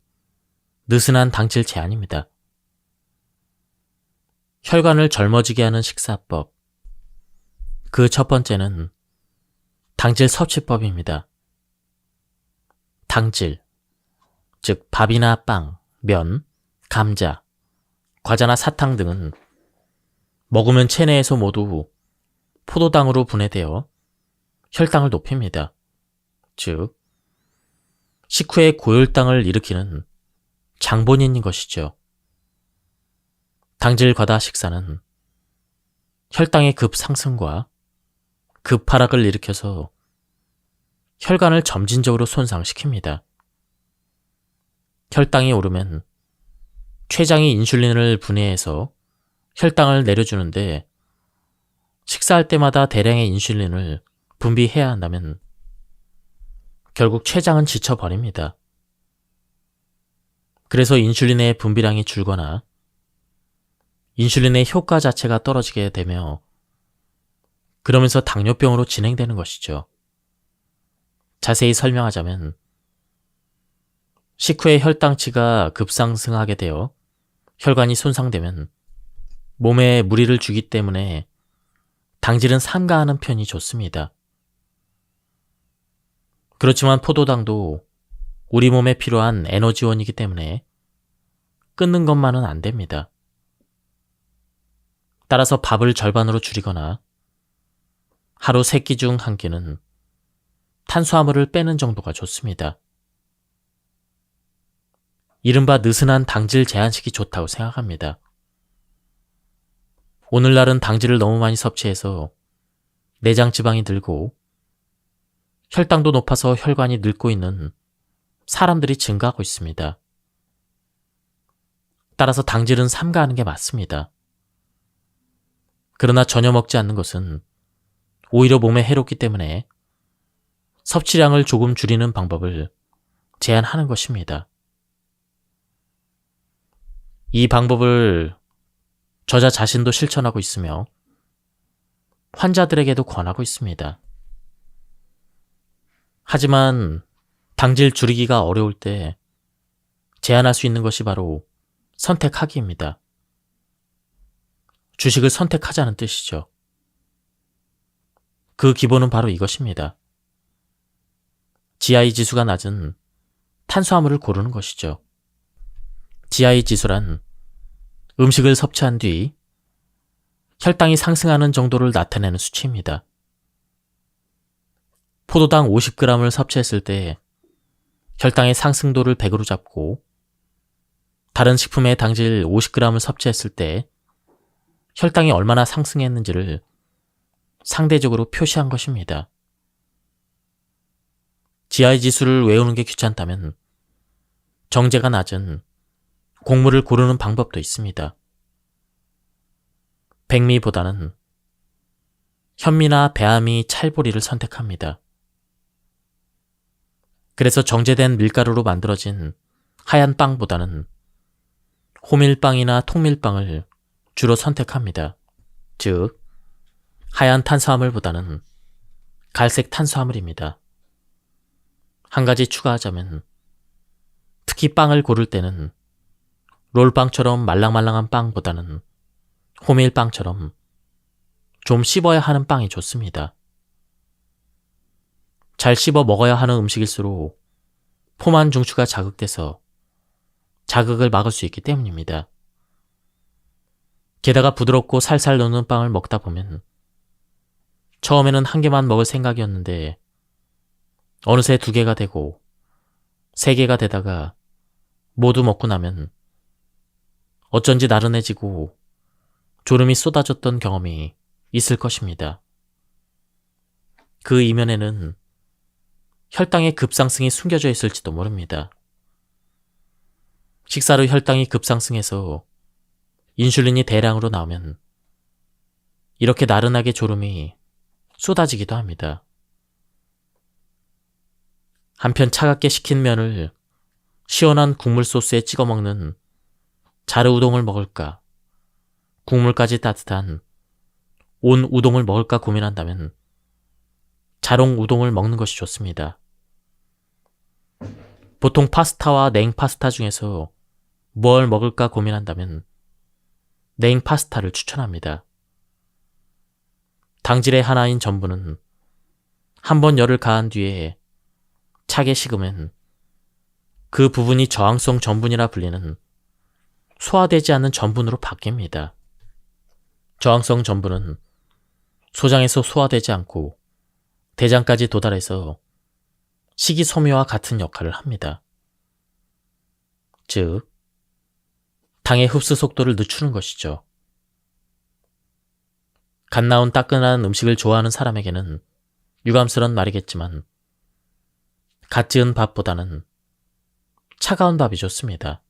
느슨한 당질 제한입니다. 혈관을 젊어지게 하는 식사법. 그 첫 번째는 당질 섭취법입니다. 당질, 즉 밥이나 빵, 면, 감자, 과자나 사탕 등은 먹으면 체내에서 모두 포도당으로 분해되어 혈당을 높입니다. 즉, 식후에 고혈당을 일으키는 장본인인 것이죠. 당질 과다 식사는 혈당의 급상승과 급하락을 일으켜서 혈관을 점진적으로 손상시킵니다. 혈당이 오르면 췌장이 인슐린을 분해해서 혈당을 내려주는데 식사할 때마다 대량의 인슐린을 분비해야 한다면 결국 췌장은 지쳐버립니다. 그래서 인슐린의 분비량이 줄거나 인슐린의 효과 자체가 떨어지게 되며 그러면서 당뇨병으로 진행되는 것이죠. 자세히 설명하자면 식후에 혈당치가 급상승하게 되어 혈관이 손상되면 몸에 무리를 주기 때문에 당질은 삼가하는 편이 좋습니다. 그렇지만 포도당도 우리 몸에 필요한 에너지원이기 때문에 끊는 것만은 안 됩니다. 따라서 밥을 절반으로 줄이거나 하루 3끼 중 1끼는 탄수화물을 빼는 정도가 좋습니다. 이른바 느슨한 당질 제한식이 좋다고 생각합니다. 오늘날은 당질을 너무 많이 섭취해서 내장 지방이 늘고 혈당도 높아서 혈관이 늙고 있는 사람들이 증가하고 있습니다. 따라서 당질은 삼가하는 게 맞습니다. 그러나 전혀 먹지 않는 것은 오히려 몸에 해롭기 때문에 섭취량을 조금 줄이는 방법을 제안하는 것입니다. 이 방법을 저자 자신도 실천하고 있으며 환자들에게도 권하고 있습니다. 하지만 당질 줄이기가 어려울 때 제안할 수 있는 것이 바로 선택하기입니다. 주식을 선택하자는 뜻이죠. 그 기본은 바로 이것입니다. GI 지수가 낮은 탄수화물을 고르는 것이죠. GI 지수란 음식을 섭취한 뒤 혈당이 상승하는 정도를 나타내는 수치입니다. 포도당 50g을 섭취했을 때 혈당의 상승도를 100으로 잡고 다른 식품의 당질 50g을 섭취했을 때 혈당이 얼마나 상승했는지를 상대적으로 표시한 것입니다. GI 지수를 외우는 게 귀찮다면 정제가 낮은 곡물을 고르는 방법도 있습니다. 백미보다는 현미나 배아미, 찰보리를 선택합니다. 그래서 정제된 밀가루로 만들어진 하얀 빵보다는 호밀빵이나 통밀빵을 주로 선택합니다. 즉, 하얀 탄수화물보다는 갈색 탄수화물입니다. 한 가지 추가하자면 특히 빵을 고를 때는 롤빵처럼 말랑말랑한 빵보다는 호밀빵처럼 좀 씹어야 하는 빵이 좋습니다. 잘 씹어 먹어야 하는 음식일수록 포만 중추가 자극돼서 자극을 막을 수 있기 때문입니다. 게다가 부드럽고 살살 녹는 빵을 먹다 보면 처음에는 한 개만 먹을 생각이었는데 어느새 2개가 되고 3개가 되다가 모두 먹고 나면 어쩐지 나른해지고 졸음이 쏟아졌던 경험이 있을 것입니다. 그 이면에는 혈당의 급상승이 숨겨져 있을지도 모릅니다. 식사로 혈당이 급상승해서 인슐린이 대량으로 나오면 이렇게 나른하게 졸음이 쏟아지기도 합니다. 한편 차갑게 식힌 면을 시원한 국물 소스에 찍어 먹는 자르 우동을 먹을까, 국물까지 따뜻한 온 우동을 먹을까 고민한다면 자롱 우동을 먹는 것이 좋습니다. 보통 파스타와 냉 파스타 중에서 뭘 먹을까 고민한다면 냉 파스타를 추천합니다. 당질의 하나인 전분은 한번 열을 가한 뒤에 차게 식으면 그 부분이 저항성 전분이라 불리는 소화되지 않는 전분으로 바뀝니다. 저항성 전분은 소장에서 소화되지 않고 대장까지 도달해서 식이섬유와 같은 역할을 합니다. 즉, 당의 흡수 속도를 늦추는 것이죠. 갓 나온 따끈한 음식을 좋아하는 사람에게는 유감스러운 말이겠지만 갓 지은 밥보다는 차가운 밥이 좋습니다.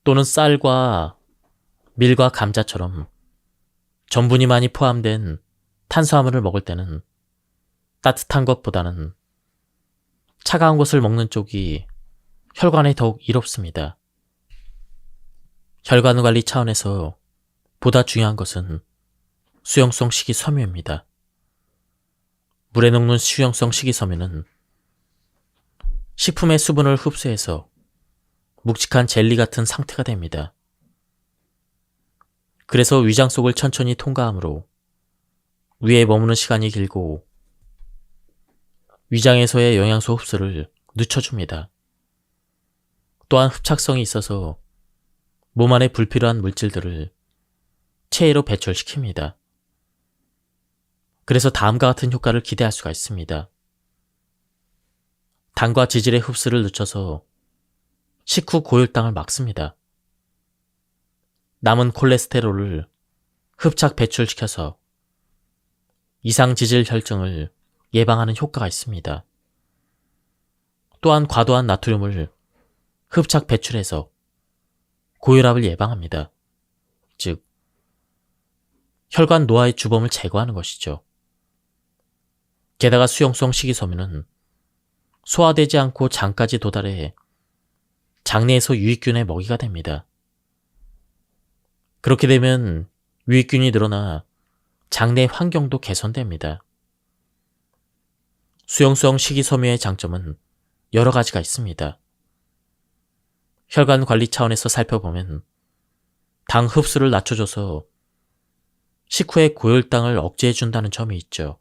또는 쌀과 밀과 감자처럼 전분이 많이 포함된 탄수화물을 먹을 때는 따뜻한 것보다는 차가운 것을 먹는 쪽이 혈관에 더욱 이롭습니다. 혈관 관리 차원에서 보다 중요한 것은 수용성 식이섬유입니다. 물에 녹는 수용성 식이섬유는 식품의 수분을 흡수해서 묵직한 젤리 같은 상태가 됩니다. 그래서 위장 속을 천천히 통과하므로 위에 머무는 시간이 길고 위장에서의 영양소 흡수를 늦춰줍니다. 또한 흡착성이 있어서 몸 안에 불필요한 물질들을 체외로 배출시킵니다. 그래서 다음과 같은 효과를 기대할 수가 있습니다. 당과 지질의 흡수를 늦춰서 식후 고혈당을 막습니다. 남은 콜레스테롤을 흡착 배출시켜서 이상 지질 혈증을 예방하는 효과가 있습니다. 또한 과도한 나트륨을 흡착 배출해서 고혈압을 예방합니다. 즉, 혈관 노화의 주범을 제거하는 것이죠. 게다가 수용성 식이섬유는 소화되지 않고 장까지 도달해 장내에서 유익균의 먹이가 됩니다. 그렇게 되면 유익균이 늘어나 장내 환경도 개선됩니다. 수용성 식이섬유의 장점은 여러 가지가 있습니다. 혈관 관리 차원에서 살펴보면 당 흡수를 낮춰줘서 식후에 고혈당을 억제해준다는 점이 있죠.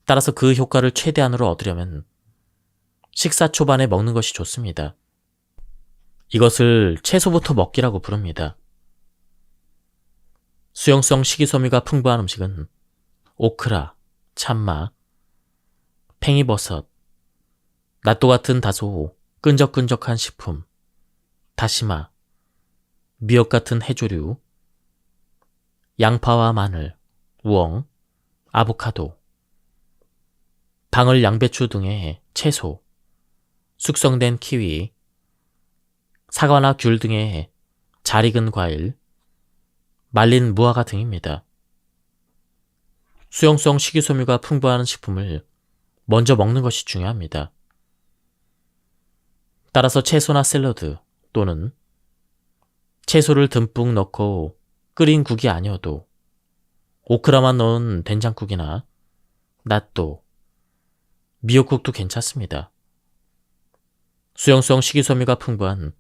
따라서 그 효과를 최대한으로 얻으려면 식사 초반에 먹는 것이 좋습니다. 이것을 채소부터 먹기라고 부릅니다. 수용성 식이섬유가 풍부한 음식은 오크라, 참마, 팽이버섯, 낫또 같은 다소 끈적끈적한 식품, 다시마, 미역 같은 해조류, 양파와 마늘, 우엉, 아보카도, 당을 양배추 등의 채소, 숙성된 키위, 사과나 귤 등의 잘 익은 과일, 말린 무화과 등입니다. 수용성 식이섬유가 풍부한 식품을 먼저 먹는 것이 중요합니다. 따라서 채소나 샐러드 또는 채소를 듬뿍 넣고 끓인 국이 아니어도 오크라만 넣은 된장국이나 낫또, 미역국도 괜찮습니다. 수용성 식이섬유가 풍부한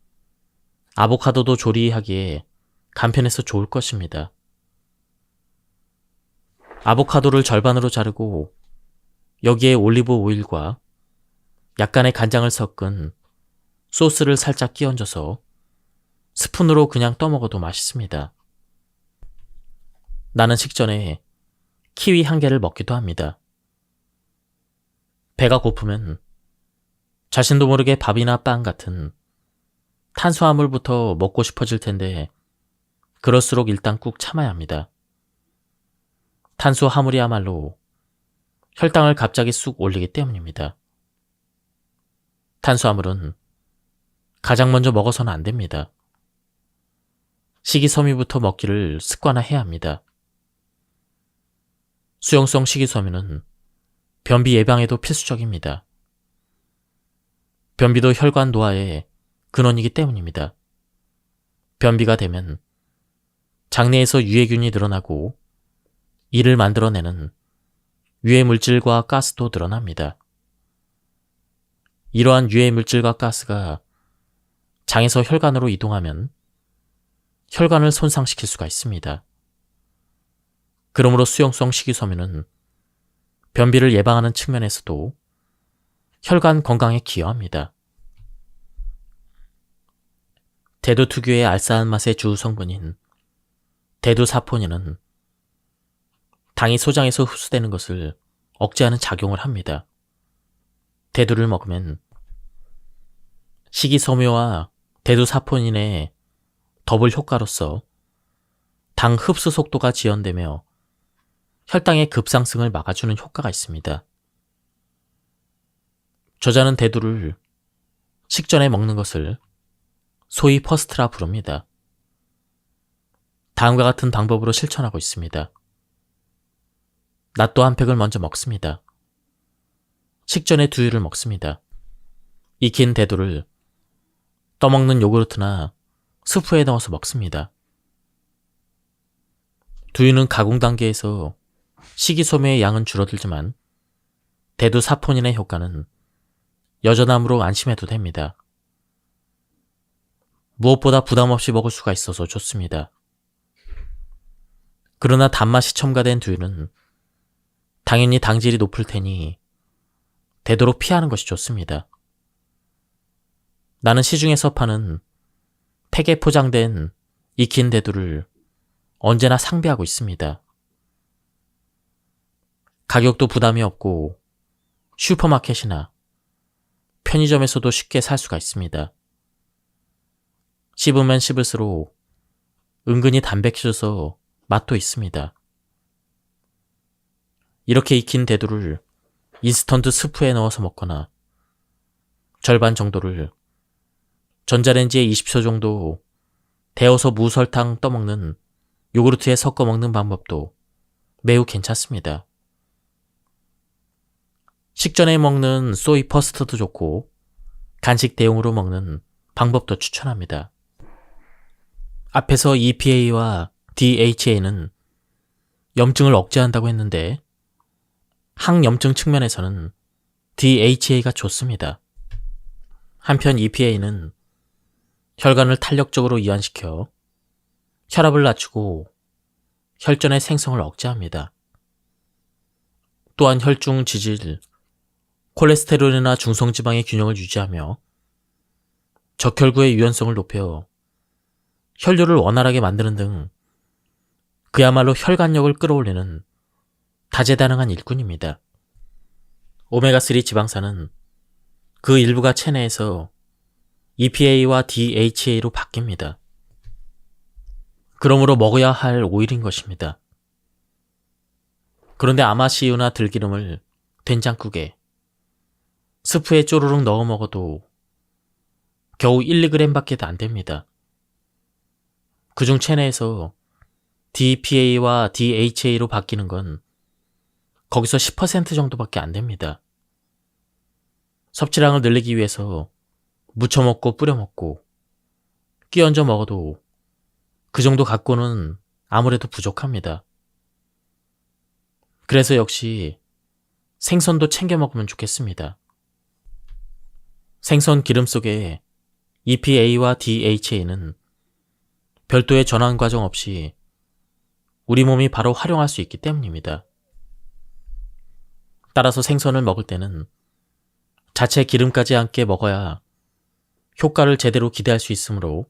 아보카도도 조리하기에 간편해서 좋을 것입니다. 아보카도를 절반으로 자르고 여기에 올리브 오일과 약간의 간장을 섞은 소스를 살짝 끼얹어서 스푼으로 그냥 떠먹어도 맛있습니다. 나는 식전에 키위 한 개를 먹기도 합니다. 배가 고프면 자신도 모르게 밥이나 빵 같은 탄수화물부터 먹고 싶어질 텐데 그럴수록 일단 꾹 참아야 합니다. 탄수화물이야말로 혈당을 갑자기 쑥 올리기 때문입니다. 탄수화물은 가장 먼저 먹어서는 안 됩니다. 식이섬유부터 먹기를 습관화해야 합니다. 수용성 식이섬유는 변비 예방에도 필수적입니다. 변비도 혈관 노화의 근원이기 때문입니다. 변비가 되면 장내에서 유해균이 늘어나고 이를 만들어내는 유해물질과 가스도 늘어납니다. 이러한 유해물질과 가스가 장에서 혈관으로 이동하면 혈관을 손상시킬 수가 있습니다. 그러므로 수용성 식이섬유는 변비를 예방하는 측면에서도 혈관 건강에 기여합니다. 대두 특유의 알싸한 맛의 주 성분인 대두사포닌은 당이 소장에서 흡수되는 것을 억제하는 작용을 합니다. 대두를 먹으면 식이섬유와 대두사포닌의 더블 효과로서 당 흡수 속도가 지연되며 혈당의 급상승을 막아주는 효과가 있습니다. 저자는 대두를 식전에 먹는 것을 소위 퍼스트라 부릅니다. 다음과 같은 방법으로 실천하고 있습니다. 낫또 한 팩을 먼저 먹습니다. 식전에 두유를 먹습니다. 익힌 대두를 떠먹는 요구르트나 스프에 넣어서 먹습니다. 두유는 가공 단계에서 식이섬유의 양은 줄어들지만 대두 사포닌의 효과는 여전하므로 안심해도 됩니다. 무엇보다 부담 없이 먹을 수가 있어서 좋습니다. 그러나 단맛이 첨가된 두유는 당연히 당질이 높을 테니 되도록 피하는 것이 좋습니다. 나는 시중에서 파는 팩에 포장된 익힌 대두를 언제나 상비하고 있습니다. 가격도 부담이 없고 슈퍼마켓이나 편의점에서도 쉽게 살 수가 있습니다. 씹으면 씹을수록 은근히 담백해져서 맛도 있습니다. 이렇게 익힌 대두를 인스턴트 스프에 넣어서 먹거나 절반 정도를 전자레인지에 20초 정도 데워서 무설탕 떠먹는 요구르트에 섞어 먹는 방법도 매우 괜찮습니다. 식전에 먹는 소이 퍼스트도 좋고 간식 대용으로 먹는 방법도 추천합니다. 앞에서 EPA와 DHA는 염증을 억제한다고 했는데 항염증 측면에서는 DHA가 좋습니다. 한편 EPA는 혈관을 탄력적으로 이완시켜 혈압을 낮추고 혈전의 생성을 억제합니다. 또한 혈중 지질, 콜레스테롤이나 중성지방의 균형을 유지하며 적혈구의 유연성을 높여 혈류를 원활하게 만드는 등 그야말로 혈관력을 끌어올리는 다재다능한 일꾼입니다. 오메가3 지방산은 그 일부가 체내에서 EPA와 DHA로 바뀝니다. 그러므로 먹어야 할 오일인 것입니다. 그런데 아마씨유나 들기름을 된장국에 스프에 쪼르륵 넣어 먹어도 겨우 1~2g밖에 안 됩니다. 그중 체내에서 DPA와 DHA로 바뀌는 건 거기서 10% 정도밖에 안 됩니다. 섭취량을 늘리기 위해서 무쳐 먹고 뿌려 먹고 끼얹어 먹어도 그 정도 갖고는 아무래도 부족합니다. 그래서 역시 생선도 챙겨 먹으면 좋겠습니다. 생선 기름 속에 EPA와 DHA는 별도의 전환 과정 없이 우리 몸이 바로 활용할 수 있기 때문입니다. 따라서 생선을 먹을 때는 자체 기름까지 함께 먹어야 효과를 제대로 기대할 수 있으므로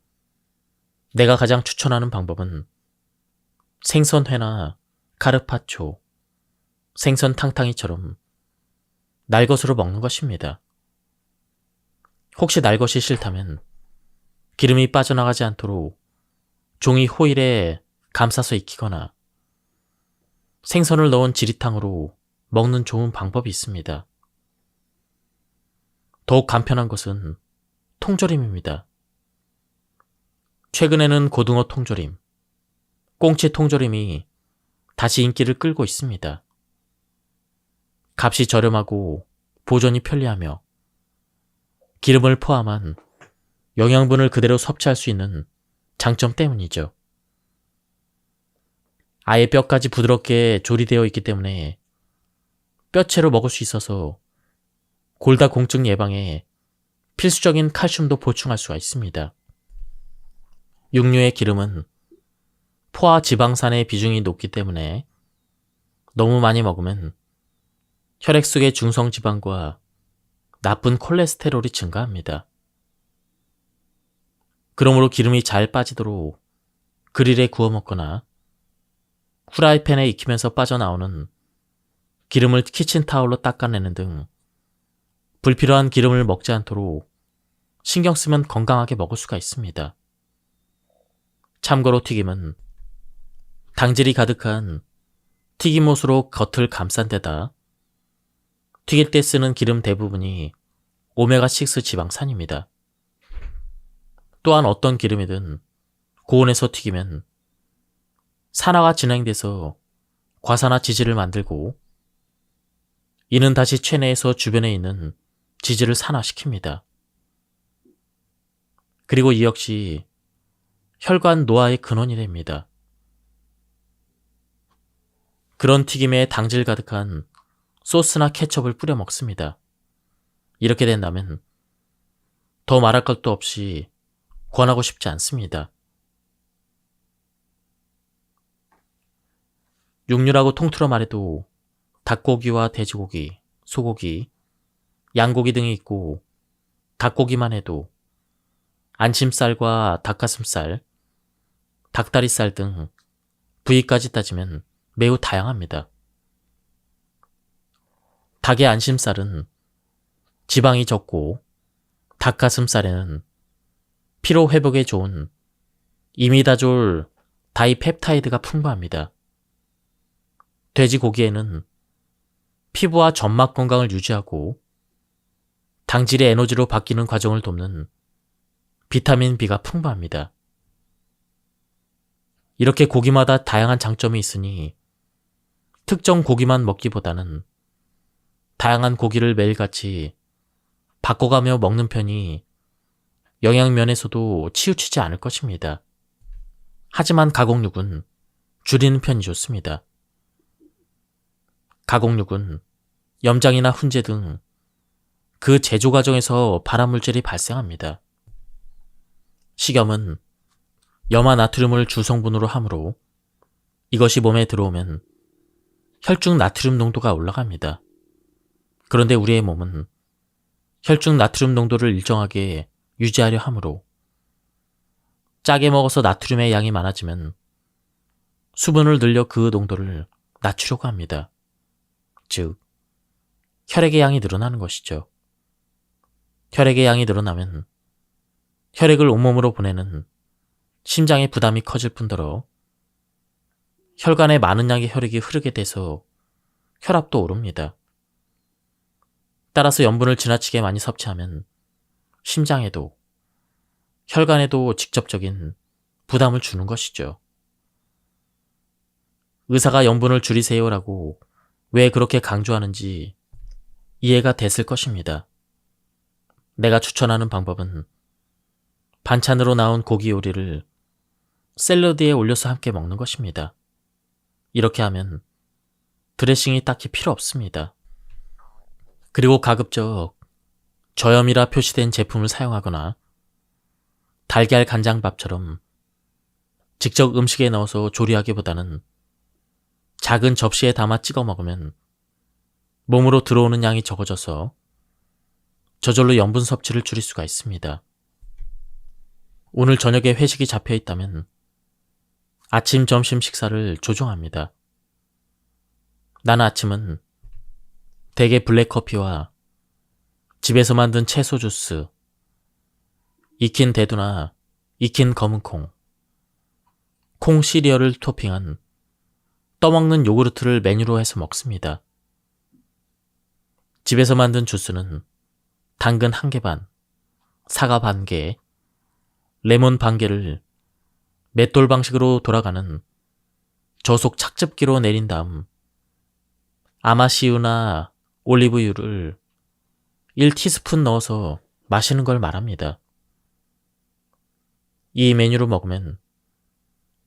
내가 가장 추천하는 방법은 생선회나 카르파초, 생선 탕탕이처럼 날것으로 먹는 것입니다. 혹시 날것이 싫다면 기름이 빠져나가지 않도록 종이 호일에 감싸서 익히거나 생선을 넣은 지리탕으로 먹는 좋은 방법이 있습니다. 더욱 간편한 것은 통조림입니다. 최근에는 고등어 통조림, 꽁치 통조림이 다시 인기를 끌고 있습니다. 값이 저렴하고 보존이 편리하며 기름을 포함한 영양분을 그대로 섭취할 수 있는 장점 때문이죠. 아예 뼈까지 부드럽게 조리되어 있기 때문에 뼈채로 먹을 수 있어서 골다공증 예방에 필수적인 칼슘도 보충할 수가 있습니다. 육류의 기름은 포화 지방산의 비중이 높기 때문에 너무 많이 먹으면 혈액 속의 중성지방과 나쁜 콜레스테롤이 증가합니다. 그러므로 기름이 잘 빠지도록 그릴에 구워 먹거나 후라이팬에 익히면서 빠져나오는 기름을 키친타올로 닦아내는 등 불필요한 기름을 먹지 않도록 신경 쓰면 건강하게 먹을 수가 있습니다. 참고로 튀김은 당질이 가득한 튀김옷으로 겉을 감싼 데다 튀길 때 쓰는 기름 대부분이 오메가6 지방산입니다. 또한 어떤 기름이든 고온에서 튀기면 산화가 진행돼서 과산화 지질을 만들고 이는 다시 체내에서 주변에 있는 지질을 산화시킵니다. 그리고 이 역시 혈관 노화의 근원이 됩니다. 그런 튀김에 당질 가득한 소스나 케첩을 뿌려 먹습니다. 이렇게 된다면 더 말할 것도 없이 권하고 싶지 않습니다. 육류라고 통틀어 말해도 닭고기와 돼지고기, 소고기, 양고기 등이 있고 닭고기만 해도 안심살과 닭가슴살, 닭다리살 등 부위까지 따지면 매우 다양합니다. 닭의 안심살은 지방이 적고 닭가슴살에는 피로 회복에 좋은 이미다졸 다이펩타이드가 풍부합니다. 돼지고기에는 피부와 점막 건강을 유지하고 당질의 에너지로 바뀌는 과정을 돕는 비타민 B가 풍부합니다. 이렇게 고기마다 다양한 장점이 있으니 특정 고기만 먹기보다는 다양한 고기를 매일같이 바꿔가며 먹는 편이 영양면에서도 치우치지 않을 것입니다. 하지만 가공육은 줄이는 편이 좋습니다. 가공육은 염장이나 훈제 등 그 제조 과정에서 발암물질이 발생합니다. 식염은 염화 나트륨을 주성분으로 하므로 이것이 몸에 들어오면 혈중 나트륨 농도가 올라갑니다. 그런데 우리의 몸은 혈중 나트륨 농도를 일정하게 유지하려 하므로 짜게 먹어서 나트륨의 양이 많아지면 수분을 늘려 그 농도를 낮추려고 합니다. 즉, 혈액의 양이 늘어나는 것이죠. 혈액의 양이 늘어나면 혈액을 온몸으로 보내는 심장의 부담이 커질 뿐더러 혈관에 많은 양의 혈액이 흐르게 돼서 혈압도 오릅니다. 따라서 염분을 지나치게 많이 섭취하면 심장에도 혈관에도 직접적인 부담을 주는 것이죠. 의사가 염분을 줄이세요라고 왜 그렇게 강조하는지 이해가 됐을 것입니다. 내가 추천하는 방법은 반찬으로 나온 고기 요리를 샐러드에 올려서 함께 먹는 것입니다. 이렇게 하면 드레싱이 딱히 필요 없습니다. 그리고 가급적 저염이라 표시된 제품을 사용하거나 달걀 간장밥처럼 직접 음식에 넣어서 조리하기보다는 작은 접시에 담아 찍어 먹으면 몸으로 들어오는 양이 적어져서 저절로 염분 섭취를 줄일 수가 있습니다. 오늘 저녁에 회식이 잡혀 있다면 아침, 점심 식사를 조정합니다. 나는 아침은 대개 블랙커피와 집에서 만든 채소 주스, 익힌 대두나 익힌 검은콩, 콩 시리얼을 토핑한 떠먹는 요구르트를 메뉴로 해서 먹습니다. 집에서 만든 주스는 당근 1개 반, 사과 반 개, 레몬 반 개를 맷돌 방식으로 돌아가는 저속 착즙기로 내린 다음 아마씨유나 올리브유를 1티스푼 넣어서 마시는 걸 말합니다. 이 메뉴로 먹으면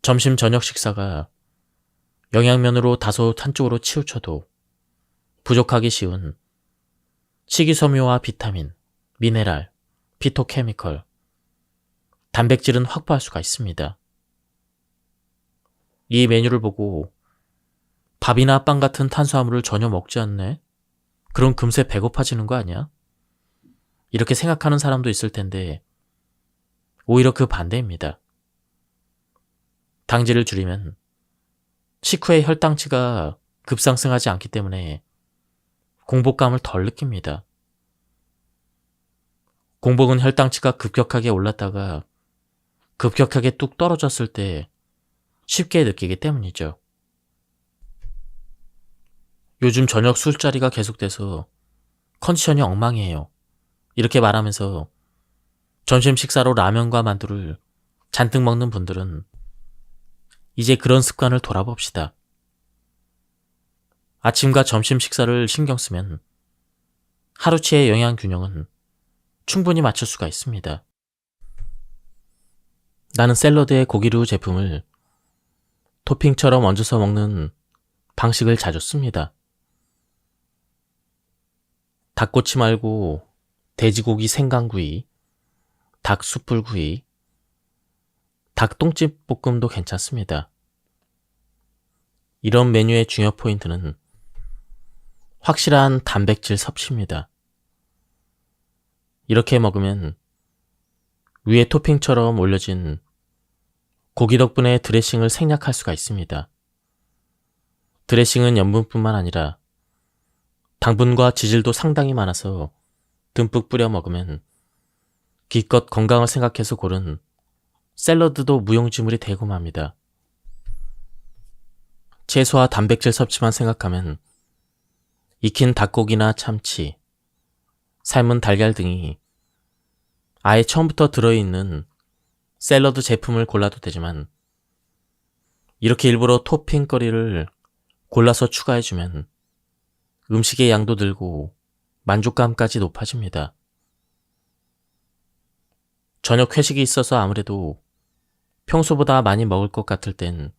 점심 저녁 식사가 영양면으로 다소 한쪽으로 치우쳐도 부족하기 쉬운 식이섬유와 비타민, 미네랄, 피토케미컬, 단백질은 확보할 수가 있습니다. 이 메뉴를 보고 밥이나 빵 같은 탄수화물을 전혀 먹지 않네? 그럼 금세 배고파지는 거 아니야? 이렇게 생각하는 사람도 있을 텐데 오히려 그 반대입니다. 당질을 줄이면 식후에 혈당치가 급상승하지 않기 때문에 공복감을 덜 느낍니다. 공복은 혈당치가 급격하게 올랐다가 급격하게 뚝 떨어졌을 때 쉽게 느끼기 때문이죠. 요즘 저녁 술자리가 계속돼서 컨디션이 엉망이에요. 이렇게 말하면서 점심 식사로 라면과 만두를 잔뜩 먹는 분들은 이제 그런 습관을 돌아봅시다. 아침과 점심 식사를 신경 쓰면 하루치의 영양 균형은 충분히 맞출 수가 있습니다. 나는 샐러드에 고기류 제품을 토핑처럼 얹어서 먹는 방식을 자주 씁니다. 닭꼬치 말고 돼지고기 생강구이, 닭 숯불구이, 닭똥집 볶음도 괜찮습니다. 이런 메뉴의 중요 포인트는 확실한 단백질 섭취입니다. 이렇게 먹으면 위에 토핑처럼 올려진 고기 덕분에 드레싱을 생략할 수가 있습니다. 드레싱은 염분뿐만 아니라 당분과 지질도 상당히 많아서 듬뿍 뿌려 먹으면 기껏 건강을 생각해서 고른 샐러드도 무용지물이 되고 맙니다. 채소와 단백질 섭취만 생각하면 익힌 닭고기나 참치, 삶은 달걀 등이 아예 처음부터 들어있는 샐러드 제품을 골라도 되지만 이렇게 일부러 토핑거리를 골라서 추가해주면 음식의 양도 늘고 만족감까지 높아집니다. 저녁 회식이 있어서 아무래도 평소보다 많이 먹을 것 같을 땐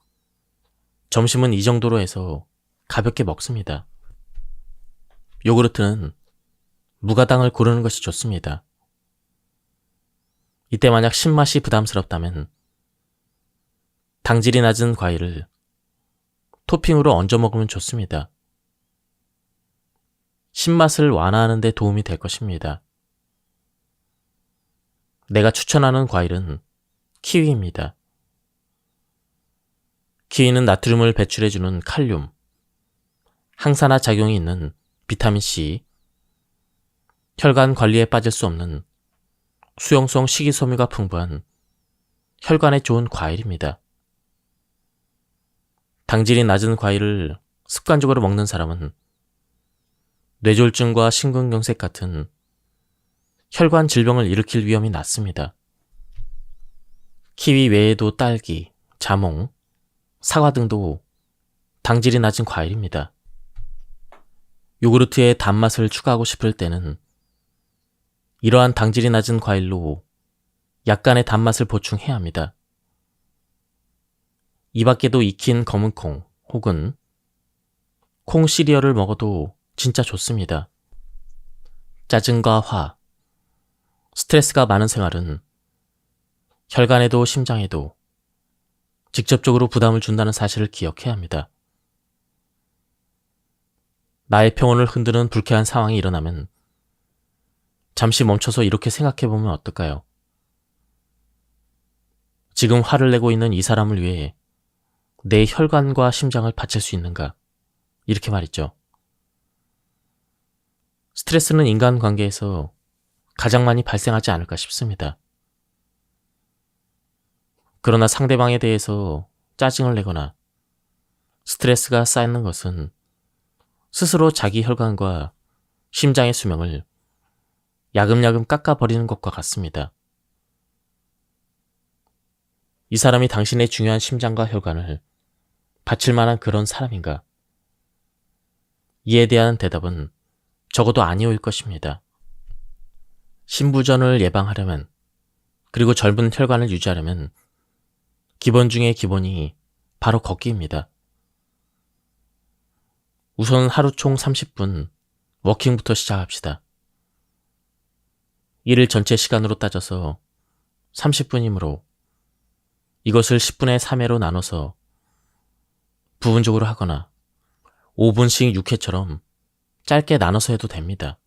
점심은 이 정도로 해서 가볍게 먹습니다. 요구르트는 무가당을 고르는 것이 좋습니다. 이때 만약 신맛이 부담스럽다면 당질이 낮은 과일을 토핑으로 얹어 먹으면 좋습니다. 신맛을 완화하는 데 도움이 될 것입니다. 내가 추천하는 과일은 키위입니다. 키위는 나트륨을 배출해주는 칼륨, 항산화 작용이 있는 비타민C, 혈관 관리에 빠질 수 없는 수용성 식이섬유가 풍부한 혈관에 좋은 과일입니다. 당질이 낮은 과일을 습관적으로 먹는 사람은 뇌졸중과 심근경색 같은 혈관 질병을 일으킬 위험이 낮습니다. 키위 외에도 딸기, 자몽, 사과 등도 당질이 낮은 과일입니다. 요구르트에 단맛을 추가하고 싶을 때는 이러한 당질이 낮은 과일로 약간의 단맛을 보충해야 합니다. 이 밖에도 익힌 검은콩 혹은 콩 시리얼을 먹어도 진짜 좋습니다. 짜증과 화, 스트레스가 많은 생활은 혈관에도 심장에도 직접적으로 부담을 준다는 사실을 기억해야 합니다. 나의 평온을 흔드는 불쾌한 상황이 일어나면 잠시 멈춰서 이렇게 생각해보면 어떨까요? 지금 화를 내고 있는 이 사람을 위해 내 혈관과 심장을 바칠 수 있는가? 이렇게 말이죠. 스트레스는 인간관계에서 가장 많이 발생하지 않을까 싶습니다. 그러나 상대방에 대해서 짜증을 내거나 스트레스가 쌓이는 것은 스스로 자기 혈관과 심장의 수명을 야금야금 깎아버리는 것과 같습니다. 이 사람이 당신의 중요한 심장과 혈관을 바칠 만한 그런 사람인가? 이에 대한 대답은 적어도 아니오일 것입니다. 신부전을 예방하려면, 그리고 젊은 혈관을 유지하려면 기본 중의 기본이 바로 걷기입니다. 우선 하루 총 30분 워킹부터 시작합시다. 일을 전체 시간으로 따져서 30분이므로 이것을 10분의 3회로 나눠서 부분적으로 하거나 5분씩 6회처럼 짧게 나눠서 해도 됩니다.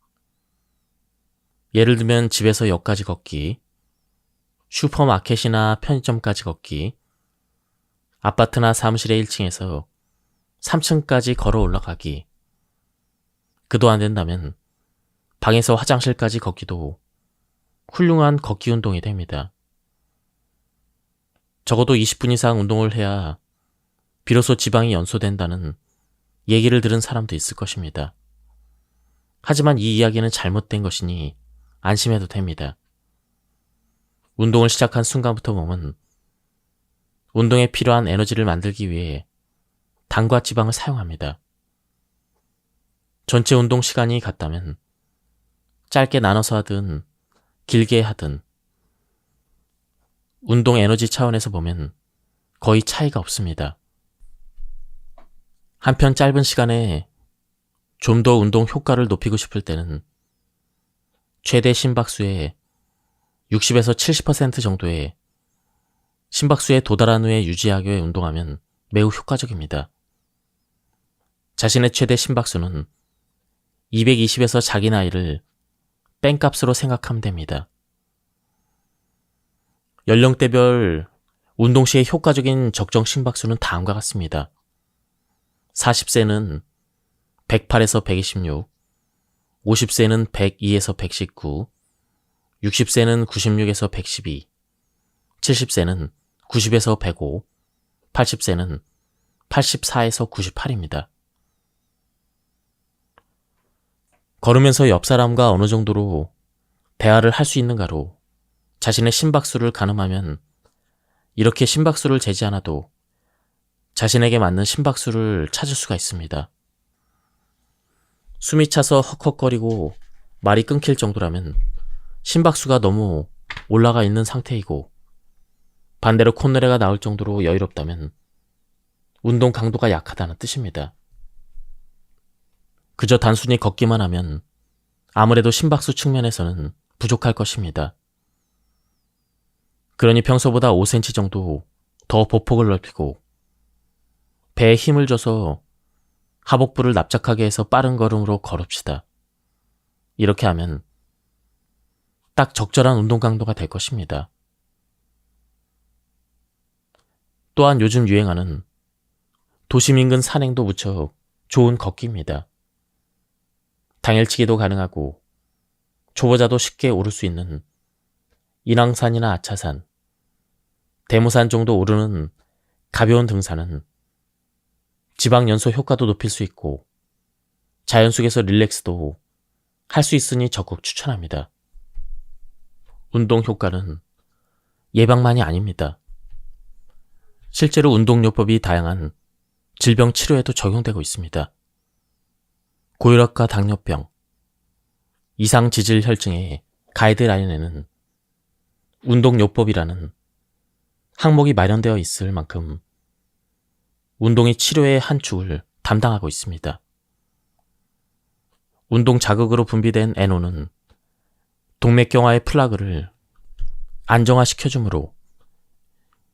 예를 들면 집에서 역까지 걷기, 슈퍼마켓이나 편의점까지 걷기, 아파트나 사무실의 1층에서 3층까지 걸어 올라가기, 그도 안 된다면 방에서 화장실까지 걷기도 훌륭한 걷기 운동이 됩니다. 적어도 20분 이상 운동을 해야 비로소 지방이 연소된다는 얘기를 들은 사람도 있을 것입니다. 하지만 이 이야기는 잘못된 것이니 안심해도 됩니다. 운동을 시작한 순간부터 몸은 운동에 필요한 에너지를 만들기 위해 당과 지방을 사용합니다. 전체 운동 시간이 같다면 짧게 나눠서 하든 길게 하든 운동 에너지 차원에서 보면 거의 차이가 없습니다. 한편 짧은 시간에 좀 더 운동 효과를 높이고 싶을 때는 최대 심박수의 60에서 70% 정도의 심박수에 도달한 후에 유지하기 위해 운동하면 매우 효과적입니다. 자신의 최대 심박수는 220에서 자기 나이를 뺑값으로 생각하면 됩니다. 연령대별 운동 시의 효과적인 적정 심박수는 다음과 같습니다. 40세는 108에서 126, 50세는 102에서 119, 60세는 96에서 112, 70세는 90에서 105, 80세는 84에서 98입니다. 걸으면서 옆 사람과 어느 정도로 대화를 할 수 있는가로 자신의 심박수를 가늠하면 이렇게 심박수를 재지 않아도 자신에게 맞는 심박수를 찾을 수가 있습니다. 숨이 차서 헉헉거리고 말이 끊길 정도라면 심박수가 너무 올라가 있는 상태이고, 반대로 콧노래가 나올 정도로 여유롭다면 운동 강도가 약하다는 뜻입니다. 그저 단순히 걷기만 하면 아무래도 심박수 측면에서는 부족할 것입니다. 그러니 평소보다 5cm 정도 더 보폭을 넓히고 배에 힘을 줘서 하복부를 납작하게 해서 빠른 걸음으로 걸읍시다. 이렇게 하면 딱 적절한 운동 강도가 될 것입니다. 또한 요즘 유행하는 도심 인근 산행도 무척 좋은 걷기입니다. 당일치기도 가능하고 초보자도 쉽게 오를 수 있는 인왕산이나 아차산, 대모산 정도 오르는 가벼운 등산은 지방 연소 효과도 높일 수 있고 자연 속에서 릴렉스도 할 수 있으니 적극 추천합니다. 운동 효과는 예방만이 아닙니다. 실제로 운동요법이 다양한 질병 치료에도 적용되고 있습니다. 고혈압과 당뇨병, 이상지질혈증의 가이드라인에는 운동요법이라는 항목이 마련되어 있을 만큼 운동이 치료의 한 축을 담당하고 있습니다. 운동 자극으로 분비된 NO는 동맥경화의 플라그를 안정화시켜주므로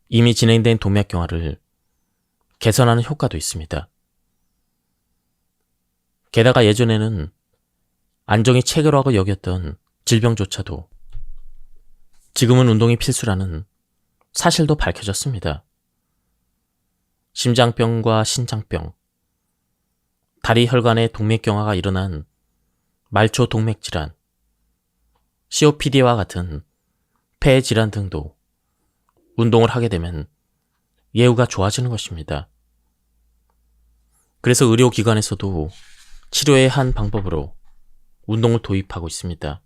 이미 진행된 동맥경화를 개선하는 효과도 있습니다. 게다가 예전에는 안정이 체계라고 여겼던 질병조차도 지금은 운동이 필수라는 사실도 밝혀졌습니다. 심장병과 신장병, 다리 혈관의 동맥경화가 일어난 말초 동맥질환, COPD와 같은 폐 질환 등도 운동을 하게 되면 예후가 좋아지는 것입니다. 그래서 의료기관에서도 치료의 한 방법으로 운동을 도입하고 있습니다.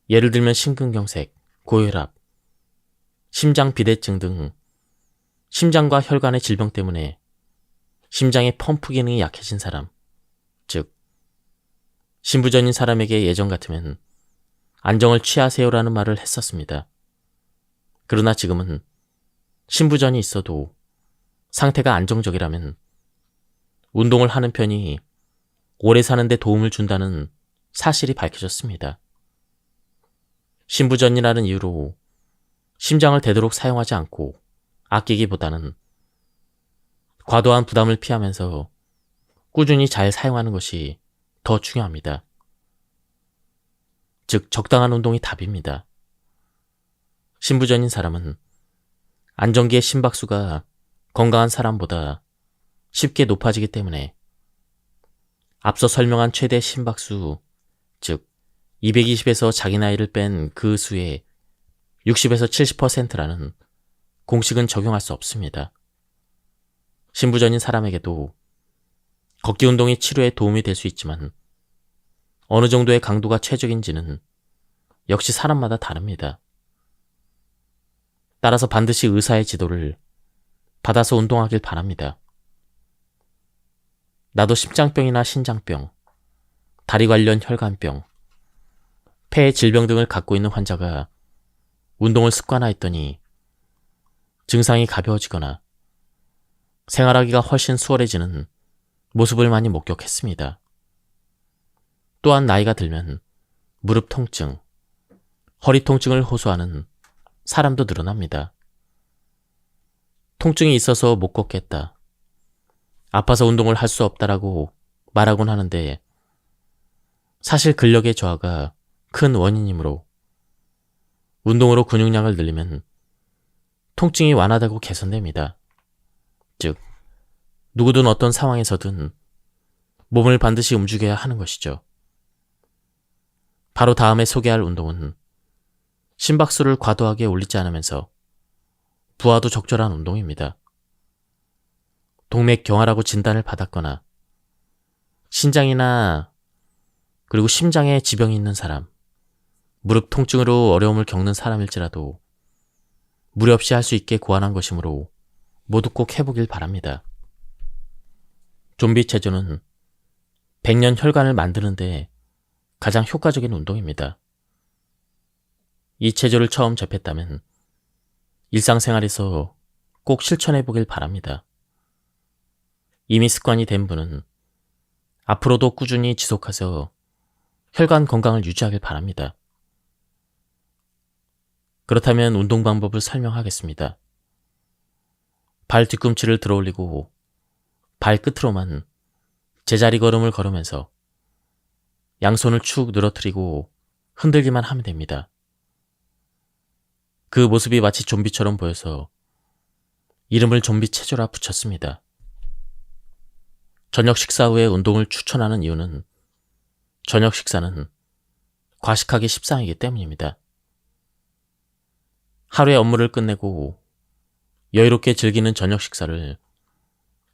예를 들면 심근경색, 고혈압, 심장비대증 등 심장과 혈관의 질병 때문에 심장의 펌프 기능이 약해진 사람, 즉 신부전인 사람에게 예전 같으면 안정을 취하세요라는 말을 했었습니다. 그러나 지금은 신부전이 있어도 상태가 안정적이라면 운동을 하는 편이 오래 사는 데 도움을 준다는 사실이 밝혀졌습니다. 신부전이라는 이유로 심장을 되도록 사용하지 않고 아끼기보다는 과도한 부담을 피하면서 꾸준히 잘 사용하는 것이 더 중요합니다. 즉, 적당한 운동이 답입니다. 신부전인 사람은 안정기의 심박수가 건강한 사람보다 쉽게 높아지기 때문에 앞서 설명한 최대 심박수, 즉 220에서 자기 나이를 뺀 그 수의 60에서 70%라는 공식은 적용할 수 없습니다. 신부전인 사람에게도 걷기 운동이 치료에 도움이 될 수 있지만 어느 정도의 강도가 최적인지는 역시 사람마다 다릅니다. 따라서 반드시 의사의 지도를 받아서 운동하길 바랍니다. 나도 심장병이나 신장병, 다리 관련 혈관병, 폐 질병 등을 갖고 있는 환자가 운동을 습관화했더니 증상이 가벼워지거나 생활하기가 훨씬 수월해지는 모습을 많이 목격했습니다. 또한 나이가 들면 무릎 통증, 허리 통증을 호소하는 사람도 늘어납니다. 통증이 있어서 못 걷겠다, 아파서 운동을 할 수 없다라고 말하곤 하는데 사실 근력의 저하가 큰 원인이므로 운동으로 근육량을 늘리면 통증이 완화되고 개선됩니다. 즉, 누구든 어떤 상황에서든 몸을 반드시 움직여야 하는 것이죠. 바로 다음에 소개할 운동은 심박수를 과도하게 올리지 않으면서 부하도 적절한 운동입니다. 동맥경화라고 진단을 받았거나 신장이나 그리고 심장에 지병이 있는 사람, 무릎 통증으로 어려움을 겪는 사람일지라도 무리 없이 할 수 있게 고안한 것이므로 모두 꼭 해보길 바랍니다. 좀비 체조는 100년 혈관을 만드는데 가장 효과적인 운동입니다. 이 체조를 처음 접했다면 일상생활에서 꼭 실천해보길 바랍니다. 이미 습관이 된 분은 앞으로도 꾸준히 지속해서 혈관 건강을 유지하길 바랍니다. 그렇다면 운동 방법을 설명하겠습니다. 발 뒤꿈치를 들어올리고 발끝으로만 제자리 걸음을 걸으면서 양손을 축 늘어뜨리고 흔들기만 하면 됩니다. 그 모습이 마치 좀비처럼 보여서 이름을 좀비 체조라 붙였습니다. 저녁 식사 후에 운동을 추천하는 이유는 저녁 식사는 과식하기 십상이기 때문입니다. 하루의 업무를 끝내고 여유롭게 즐기는 저녁 식사를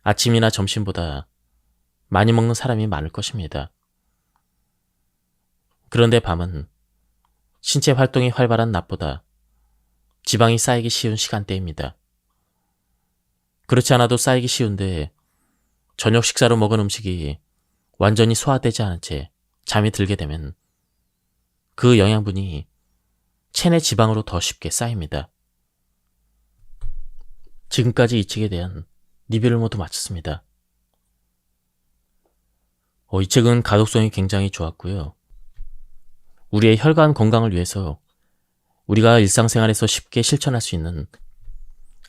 아침이나 점심보다 많이 먹는 사람이 많을 것입니다. 그런데 밤은 신체 활동이 활발한 낮보다 지방이 쌓이기 쉬운 시간대입니다. 그렇지 않아도 쌓이기 쉬운데 저녁 식사로 먹은 음식이 완전히 소화되지 않은 채 잠이 들게 되면 그 영양분이 체내 지방으로 더 쉽게 쌓입니다. 지금까지 이 책에 대한 리뷰를 모두 마쳤습니다. 이 책은 가독성이 굉장히 좋았고요. 우리의 혈관 건강을 위해서 우리가 일상생활에서 쉽게 실천할 수 있는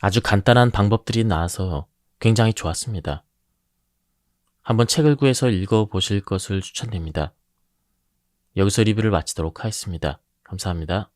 아주 간단한 방법들이 나와서 굉장히 좋았습니다. 한번 책을 구해서 읽어보실 것을 추천드립니다. 여기서 리뷰를 마치도록 하겠습니다. 감사합니다.